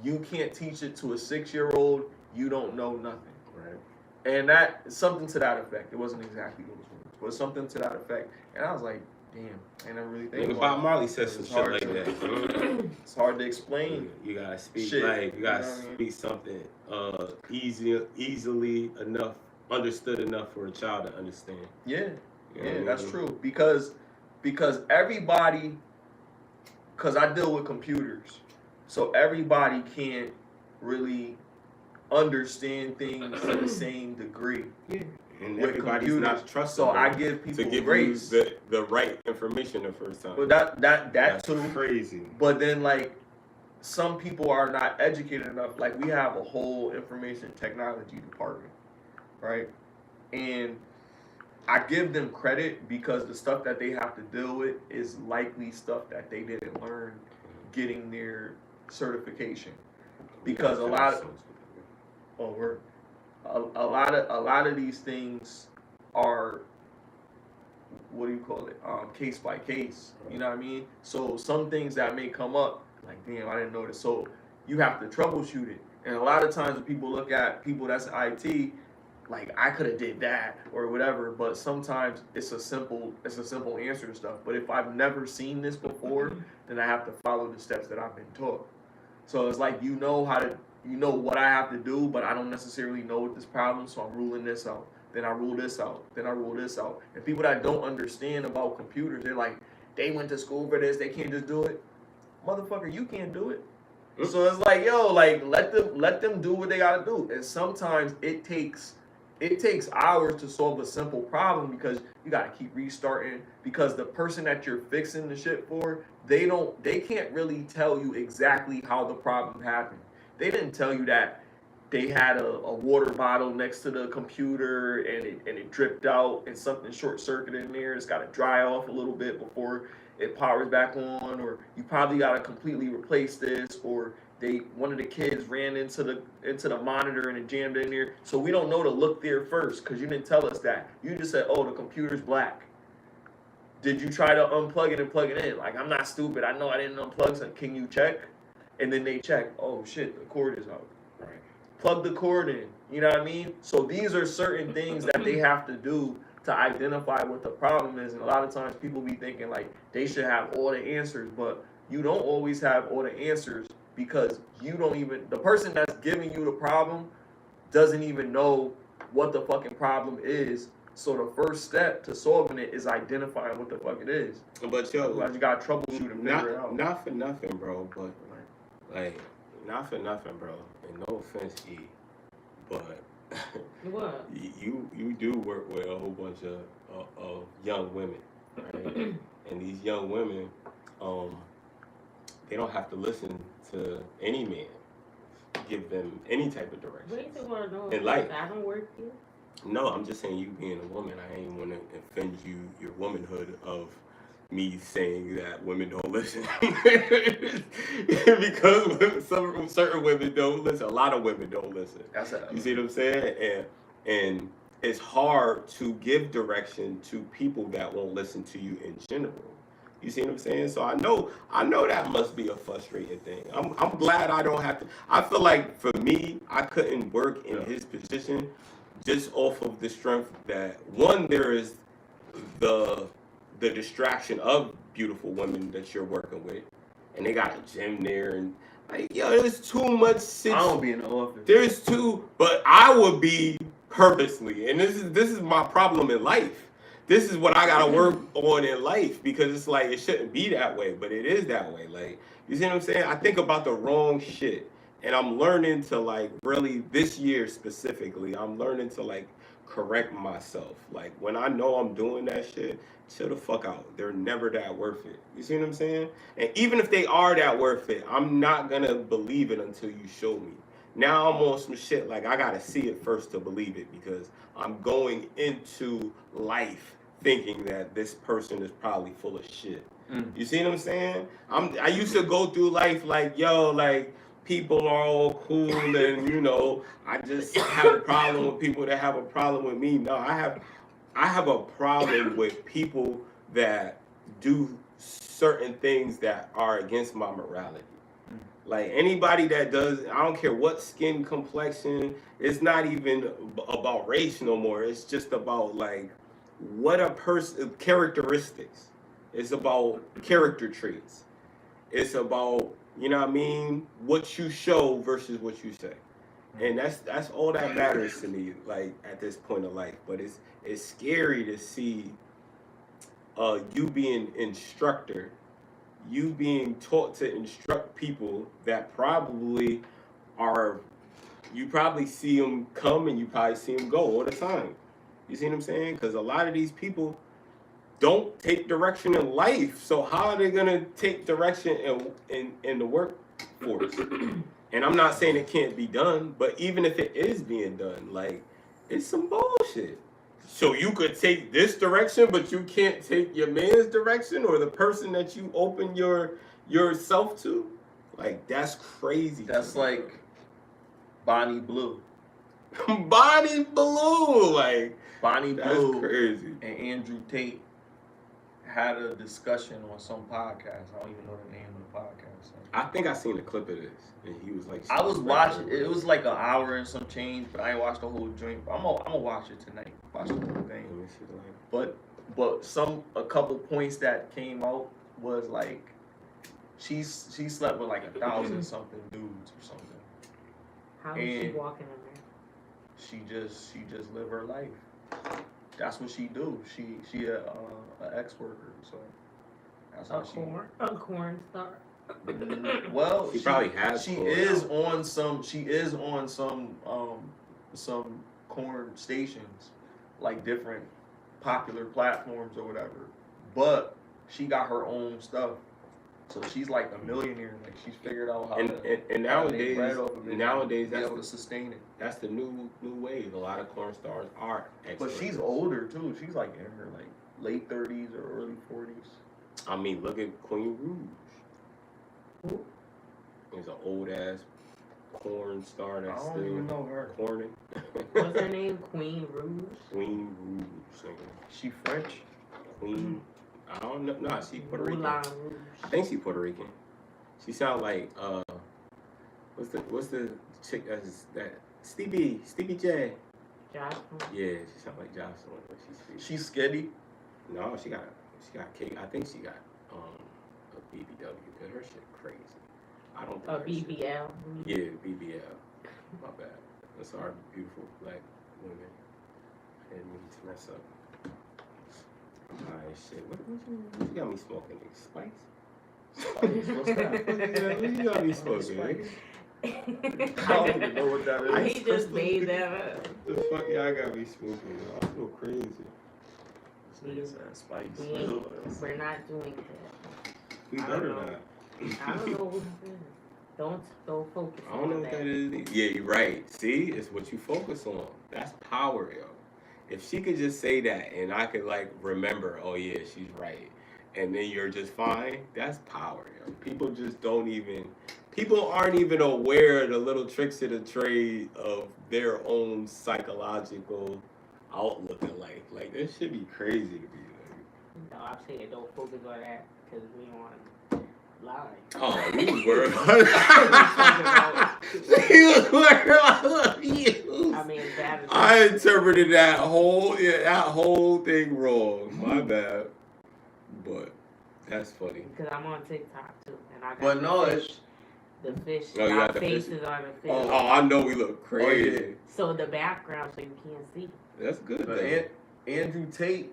you can't teach it to a 6-year-old, you don't know nothing. Right. And that something to that effect. It wasn't exactly those words, but something to that effect. And I was like, damn, I never really think about Bob Marley says some shit like that. It's hard to explain. You gotta speak shit. life. You gotta speak something easily enough, understood enough for a child to understand. Yeah. You know Yeah, that's true. Because everybody, because I deal with computers, so everybody can't really understand things to the same degree. Yeah. And with everybody's computers. not trusted. So I give people to give grace. you the right information the first time. But that's too crazy. But then like some people are not educated enough. Like we have a whole information technology department, right? And I give them credit because the stuff that they have to deal with is likely stuff that they didn't learn getting their certification. Because a lot of these things are, what do you call it? Case by case. You know what I mean? So some things that may come up, like damn, I didn't know this. So you have to troubleshoot it. And a lot of times when people look at people that's IT, like I could have did that or whatever, but sometimes it's a simple answer to stuff. But if I've never seen this before, then I have to follow the steps that I've been taught. So it's like you know what I have to do, but I don't necessarily know what this problem, so I'm ruling this out. Then I rule this out. Then I rule this out. And people that don't understand about computers, they're like, they went to school for this, they can't just do it. Motherfucker, you can't do it. So it's like, yo, like let them do what they gotta do. And sometimes it takes hours to solve a simple problem because you gotta keep restarting, because the person that you're fixing the shit for, they can't really tell you exactly how the problem happened. They didn't tell you that they had a water bottle next to the computer and it dripped out and something short circuited in there. It's gotta dry off a little bit before it powers back on, or you probably gotta completely replace this, or one of the kids ran into the monitor and it jammed in there. So we don't know to look there first because you didn't tell us that. You just said, oh, the computer's black. Did you try to unplug it and plug it in? Like, I'm not stupid. I know I didn't unplug, so can you check? And then they check, oh shit, the cord is out. Right. Plug the cord in. You know what I mean? So these are certain things that they have to do to identify what the problem is. And a lot of times people be thinking like they should have all the answers, but you don't always have all the answers because the person that's giving you the problem doesn't even know what the fucking problem is. So the first step to solving it is identifying what the fuck it is. But yo, otherwise you got troubleshoot and figure it out. Not for nothing, bro, but like, not for nothing, bro. And no offense, E, but what? you do work with a whole bunch of young women, right? And these young women, they don't have to listen to any man give them any type of direction in life. I don't work here. No, I'm just saying you being a woman, I ain't want to offend you, your womanhood of me saying that women don't listen. Because some certain women don't listen. A lot of women don't listen. You see what I'm saying? And it's hard to give direction to people that won't listen to you in general. You see what I'm saying? So I know that must be a frustrating thing. I'm glad I don't have to. I feel like for me, I couldn't work in his position just off of the strength that one, there is the distraction of beautiful women that you're working with, and they got a gym there, and like, yo, there's too much. I don't be in the office. There's too, but I would be purposely, and this is my problem in life. This is what I gotta work on in life, because it's like it shouldn't be that way, but it is that way. Like, you see what I'm saying? I think about the wrong shit, and I'm learning to, like, really this year specifically, I'm learning to, like, correct myself. Like, when I know I'm doing that shit, chill the fuck out. They're never that worth it. You see what I'm saying? And even if they are that worth it, I'm not gonna believe it until you show me. Now I'm on some shit like I gotta see it first to believe it, because I'm going into life thinking that this person is probably full of shit. You see what I'm saying? I used to go through life like, yo, like, people are all cool, and you know, I just have a problem with people that have a problem with me. No, I have a problem with people that do certain things that are against my morality. Like, anybody that does, I don't care what skin complexion, it's not even about race no more. It's just about, like, what a person, characteristics. It's about character traits. It's about, you know what I mean, what you show versus what you say. And that's all that matters to me, like, at this point of life. But it's scary to see you being instructor, you being taught to instruct people that probably are, you probably see them come and you probably see them go all the time. You see what I'm saying? Because a lot of these people don't take direction in life. So how are they gonna take direction in the workforce? And I'm not saying it can't be done, but even if it is being done, like, it's some bullshit. So you could take this direction, but you can't take your man's direction or the person that you open yourself to. Like, that's crazy. That's like Bonnie Blue. Bonnie Blue, like, Bonnie Blue, that's crazy. and Andrew Tate had a discussion on some podcast. I don't even know the name of the podcast. I think I seen a clip of this, and he was like, I was watching. It was like an hour and some change, but I ain't watched the whole joint. I'm gonna watch it tonight. Watch the whole thing. But a couple points that came out was like, she slept with like 1,000 something dudes or something. How is she walking in there? She just live her life. That's what she do. She a ex worker, so that's how a corn star. Well, she probably has. She is on some corn stations, like different popular platforms or whatever. But she got her own stuff, so she's like a millionaire. Like, she's figured out how and nowadays be able to sustain it. That's the new wave. A lot of corn stars are experts. But she's older too. She's like in her like late 30s or early 40s. I mean, look at Queen Rouge. Who? There's an old ass corn star that's I don't still even know her. corning. What's her name? Queen Rouge? Queen Rouge singer. She French? Queen. I don't know. Nah, she Puerto Rican. Rouge. I think she Puerto Rican. She sound like what's the chick that Stevie J. Jocelyn. Yeah, she sound like Jocelyn. But She's skinny. No, she got cake. I think she got a BBW. Cause her shit crazy. I don't think a BBL. Yeah, BBL. My bad. I'm sorry, beautiful black women. I didn't mean to mess up. Alright, shit. What you got me smoking? Spice? What's that? What you got me smoking? I don't even know what that is. He just made that up. The fuck y'all got me smoking? I feel crazy. Spice. We're not doing that. We better not. I don't know what it is. Don't focus on that. I don't know what that is. Yeah, you're right. See, it's what you focus on. That's power, yo. If she could just say that, and I could like remember, oh yeah, she's right, and then you're just fine. That's power. Yo. People just don't even. People aren't even aware of the little tricks of the trade of their own psychological outlook in life. Like this should be crazy to be like. No, I'm saying don't focus on that because we want lie. Oh, you was worried about you was worried about you. I mean, that is I interpreted that whole thing wrong. My bad. But that's funny. because I'm on TikTok too, and I got But no, the fish. Oh, you Our got the faces fish? on the fish. Oh, I know we look crazy. Oh, yeah. So the background, so you can't see. That's good. But Though. Andrew Tate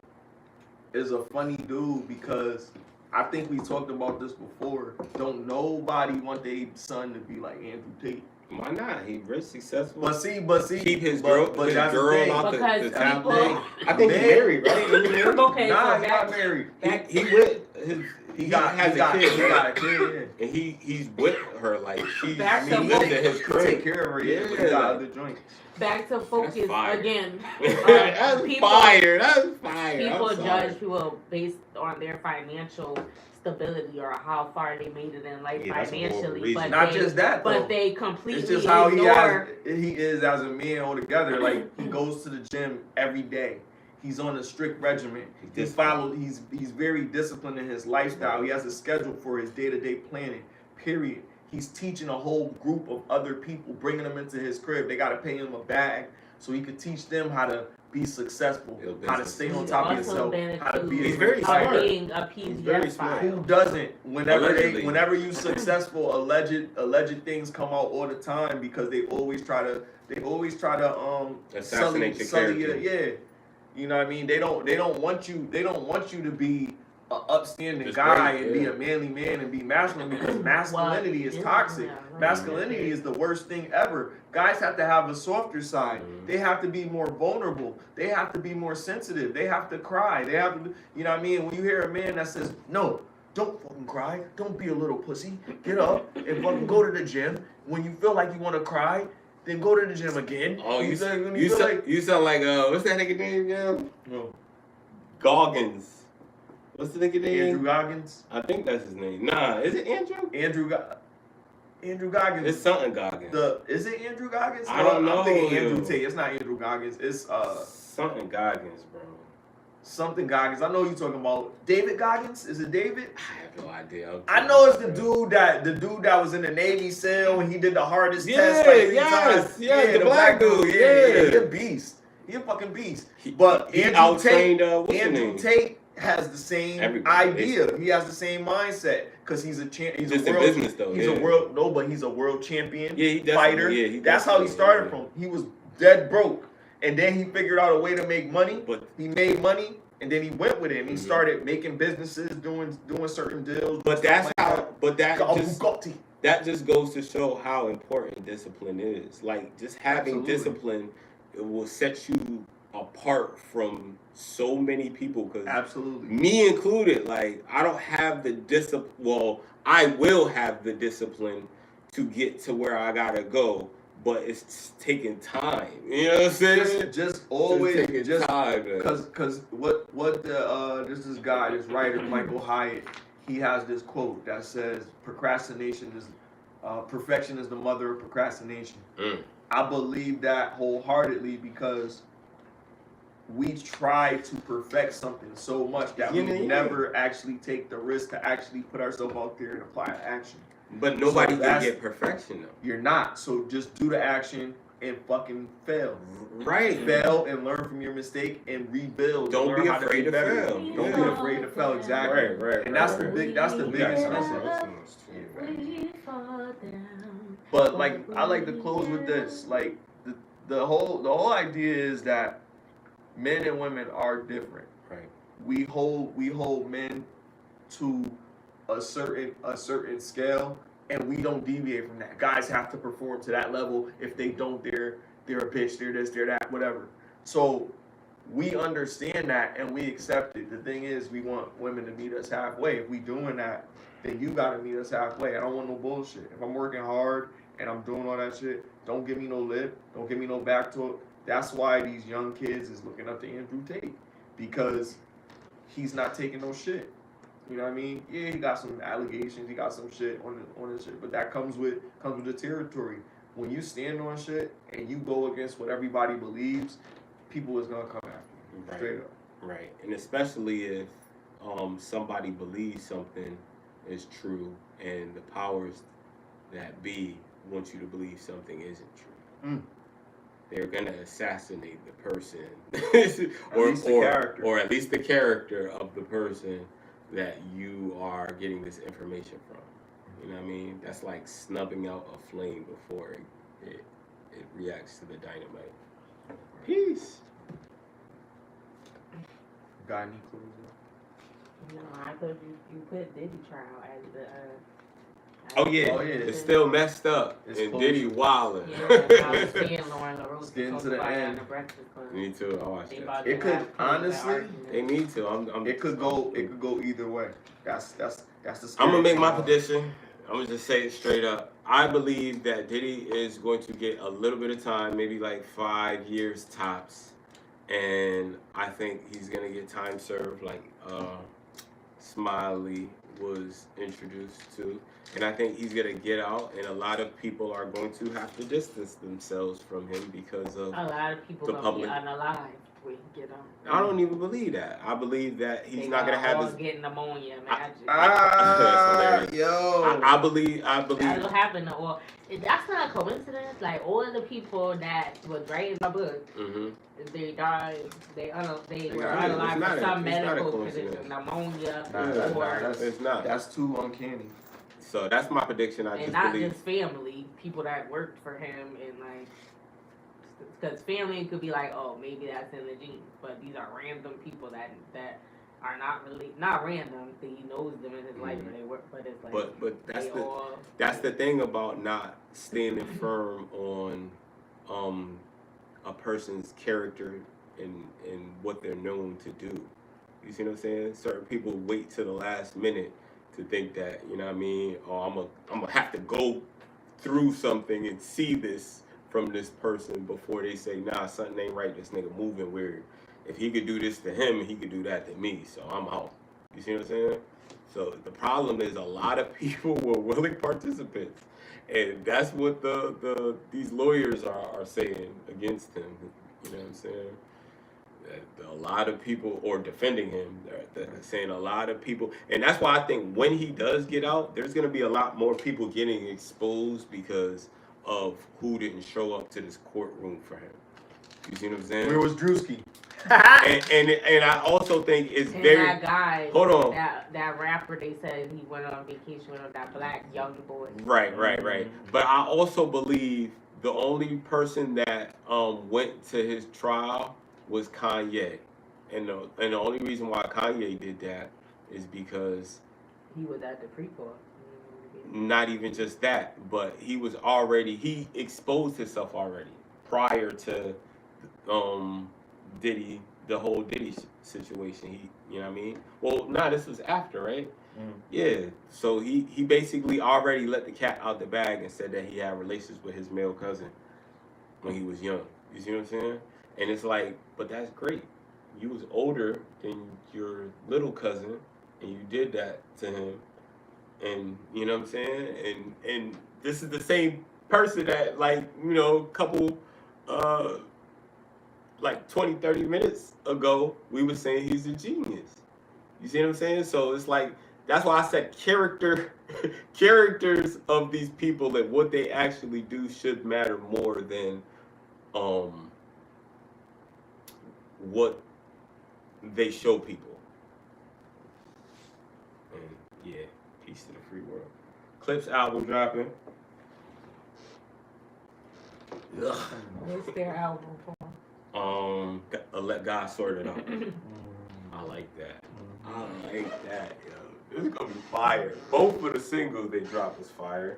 is a funny dude because I think we talked about this before. Don't nobody want their son to be like Andrew Tate. Why not? He rich, successful. But see, keep his girl out the Because top people- thing. I think he's married, right? Isn't he married? Okay, nah, so he got married. He with his. He got a kid. He got a kid. And he's with her like she's. Back to he lives focus. at his He crib. take care of her. Yeah, but he got other joints. Back to focus fire. again. That's people, fire. That's fire. People I'm sorry. judge people based on their financial stability or how far they made it in life Yeah, that's a horrible financially. reason. But Not they, just that, though. but they completely It's just how ignore. he is as a man altogether. Like he goes to the gym every day. He's on a strict regimen. He's very disciplined in his lifestyle. He has a schedule for his day-to-day planning. Period. He's teaching a whole group of other people, bringing them into his crib. They got to pay him a bag so he could teach them how to be successful, how to stay on top of yourself, how to be. He's very of smart. being a He's very PDS smart. file. Who doesn't? Allegedly. Whenever you successful, alleged things come out all the time because they always try to Assassinate your character. yeah. You know what I mean? They don't want you to be an upstanding Just guy great, and be yeah. a manly man and be masculine because masculinity is toxic. Masculinity is the worst thing ever. Guys have to have a softer side. Mhm. They have to be more vulnerable. They have to be more sensitive. They have to cry. They have to, you know what I mean? When you hear a man that says, "No, don't fucking cry. Don't be a little pussy. Get up and fucking go to the gym. When you feel like you want to cry, then go to the gym again." Oh, you sound like what's that nigga name, yo? no. Goggins. What's the nigga name? Andrew Goggins. I think that's his name. Nah, is it Andrew? Andrew Goggins. It's something Goggins. Is it Andrew Goggins? I don't know. I'm thinking Andrew Tate. It's not Andrew Goggins. It's something Goggins, bro. something Goggins. I know you're talking about David Goggins. Is it David? I have no idea. I know it's the dude that was in the Navy SEAL and he did the hardest Yeah, test like 3 yes, times. yeah, the black dude, yeah. He a beast. He a fucking beast. He Andrew out-trained, Tate, what's his Andrew name? Tate has the same Everybody. idea. He has the same mindset because he's a he's Just a in world business, though, He's yeah. he's a world champion Yeah, he definitely- fighter. yeah, he That's how he definitely- started yeah. from. He was dead broke, and then he figured out a way to make money. But He made money, and then he went with it. And he Mhm. started making businesses, doing certain deals. but that's how. But that Got a just Bugatti. that just goes to show how important discipline is. Like just having Absolutely. discipline, it will set you apart from so many people. Because Absolutely. me included, like I don't have the discipline. Well, I will have the discipline to get to where I gotta go, but it's taking time. You know what I'm saying? Just always taking just time, man. because what this guy, this writer Michael Hyatt, he has this quote that says procrastination is perfection is the mother of procrastination. I believe that wholeheartedly because we try to perfect something so much that we never actually take the risk to actually put ourselves out there and apply action. But nobody So can get perfection though. You're not. So just do the action and fucking fail. Right. Fail and learn from your mistake and rebuild. Don't Learn be how afraid to better. fail. Don't Yeah. be afraid to fail. Exactly. Right. And that's the biggest message. But like I like to close with this. Like the whole idea is that men and women are different. Right. We hold men to a certain scale, and we don't deviate from that. Guys have to perform to that level. If they don't, they're a bitch. They're this. They're that. Whatever. So we understand that and we accept it. The thing is, we want women to meet us halfway. If we doing that, then you gotta meet us halfway. I don't want no bullshit. If I'm working hard and I'm doing all that shit, don't give me no lip. Don't give me no back talk. That's why these young kids is looking up to Andrew Tate, because he's not taking no shit. You know what I mean? Yeah, he got some allegations, he got some shit on his shit, but that comes with the territory. When you stand on shit and you go against what everybody believes, people is gonna come after you. Straight up. Right. And especially if somebody believes something is true and the powers that be want you to believe something isn't true. They're gonna assassinate the person, or at least the character of the person that you are getting this information from. You know what I mean? That's like snubbing out a flame before it reacts to the dynamite. Peace. Got any clues? No, I thought you put Diddy Trial as the. Oh yeah, it's still messed up. It's and close. Diddy wildin'. Yeah, I was seeing Lauren LaRose Getting to the end. Me too. I watched that. It could honestly. They need to. It could go either way. That's the. I'm gonna make my prediction. I'm gonna just say it straight up. I believe that Diddy is going to get a little bit of time, maybe like 5 years tops, and I think he's gonna get time served, like Smiley was introduced to, and I think he's gonna get out, and a lot of people are going to have to distance themselves from him because of a lot of people the gonna public. be unalive when he get on. I don't even believe that. I believe that he's not gonna have his. Getting pneumonia, magic. Yo. I believe. That'll happen. Well, that's not a coincidence. Like all of the people that was writing the book, they died. They were unalive for some medical condition, pneumonia, or it's not. That's too uncanny. So that's my prediction. I and just not believe. just family, people that worked for him, and like, because family could be like, oh, maybe that's in the genes, but these are random people that are not random. He knows them in his life, and they work, but it's like, but that's the thing about not standing firm on a person's character and what they're known to do. You see what I'm saying? Certain people wait till the last minute to think that, you know what I mean, oh, I'm gonna have to go through something and see this from this person before they say, nah, something ain't right, this nigga moving weird. If he could do this to him, he could do that to me, so I'm out. You see what I'm saying? So the problem is a lot of people were willing participants, and that's what these lawyers are saying against him. You know what I'm saying? A lot of people, or defending him, they're saying a lot of people, and that's why I think when he does get out, there's going to be a lot more people getting exposed because of who didn't show up to this courtroom for him. You see what I'm saying? Where was Drewski? and I also think it's very. That guy, hold on. That rapper, they said he went on vacation with that black young boy. Right. But I also believe the only person that went to his trial was Kanye, and the only reason why Kanye did that is because he was at the pre-court. Not even just that, but he exposed himself already prior to Diddy, the whole Diddy situation. You know what I mean? Well, this was after, right? Yeah. So he basically already let the cat out the bag and said that he had relations with his male cousin when he was young. You see what I'm saying? And it's like, but that's great. You was older than your little cousin, and you did that to him. And you know what I'm saying? And this is the same person that, like, you know, a couple, like 20, 30 minutes ago, we were saying he's a genius. You see what I'm saying? So it's like, that's why I said characters of these people and what they actually do should matter more than what they show people. And yeah, peace to the free world. Clips album dropping. Ugh. What's their album for? Let God Sort It Out. I like that. I like that, yo. This is gonna be fire. Both of the singles they dropped was fire.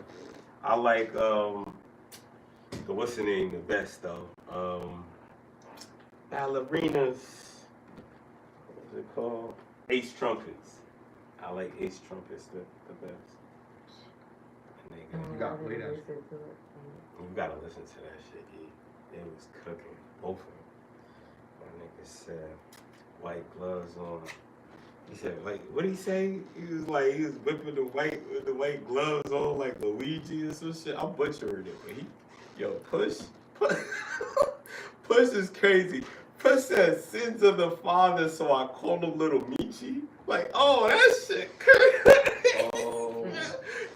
I like what's the name the best though? Ballerinas. What's it called? Ace Trumpets. I like Ace Trumpets the best. And You gotta play that. You gotta listen to that shit, E. They was cooking, both of them. My nigga said, white gloves on. He said, like, what did he say? He was whipping the white gloves on like Luigi or some shit. I'm butchering it, but Push is crazy. Push said, sins of the father, so I called him Little Michi. Like, oh, that shit crazy. Oh.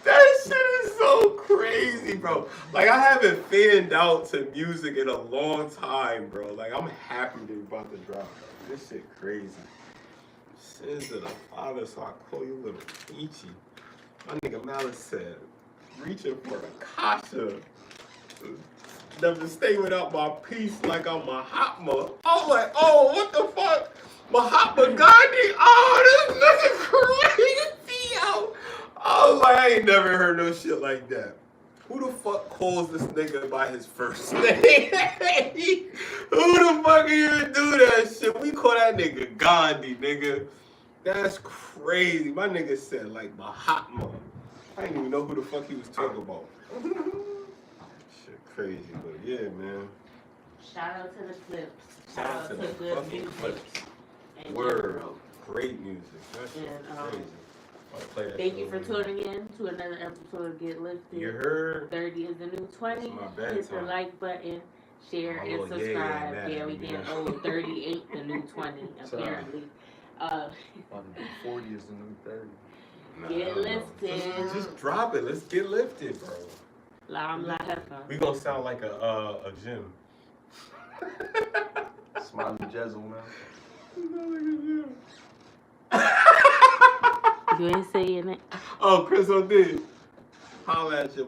That shit is so crazy, bro. Like, I haven't fanned out to music in a long time, bro. Like, I'm happy they're about to drop. Bro. This shit crazy. Sins of the father, so I call you Little Michi. My nigga Malice said, reaching for the kasha. Never stay without my peace like I'm Mahatma. I'm like, oh, what the fuck? Mahatma Gandhi? Oh, this nigga crazy, yo. I was like, I ain't never heard no shit like that. Who the fuck calls this nigga by his first name? Who the fuck even do that shit? We call that nigga Gandhi, nigga. That's crazy. My nigga said like Mahatma. I didn't even know who the fuck he was talking about. Shit crazy, but yeah, man. Shout out to the clips. Shout out to the good fucking music. clips. And Word. Great music. That's crazy. Thank you for tuning in to another episode of Get Lifted. You heard? 30 is the new 20. Hit the like button, share, and subscribe. Yeah, we getting old. 30 ain't the new 20, apparently. 40 is the new 30. Get lifted. Just drop it. Let's get lifted, bro. We gonna sound like a gym. SmileyJizzle, man. You ain't saying it. Oh, Cris, I did. Holla at you.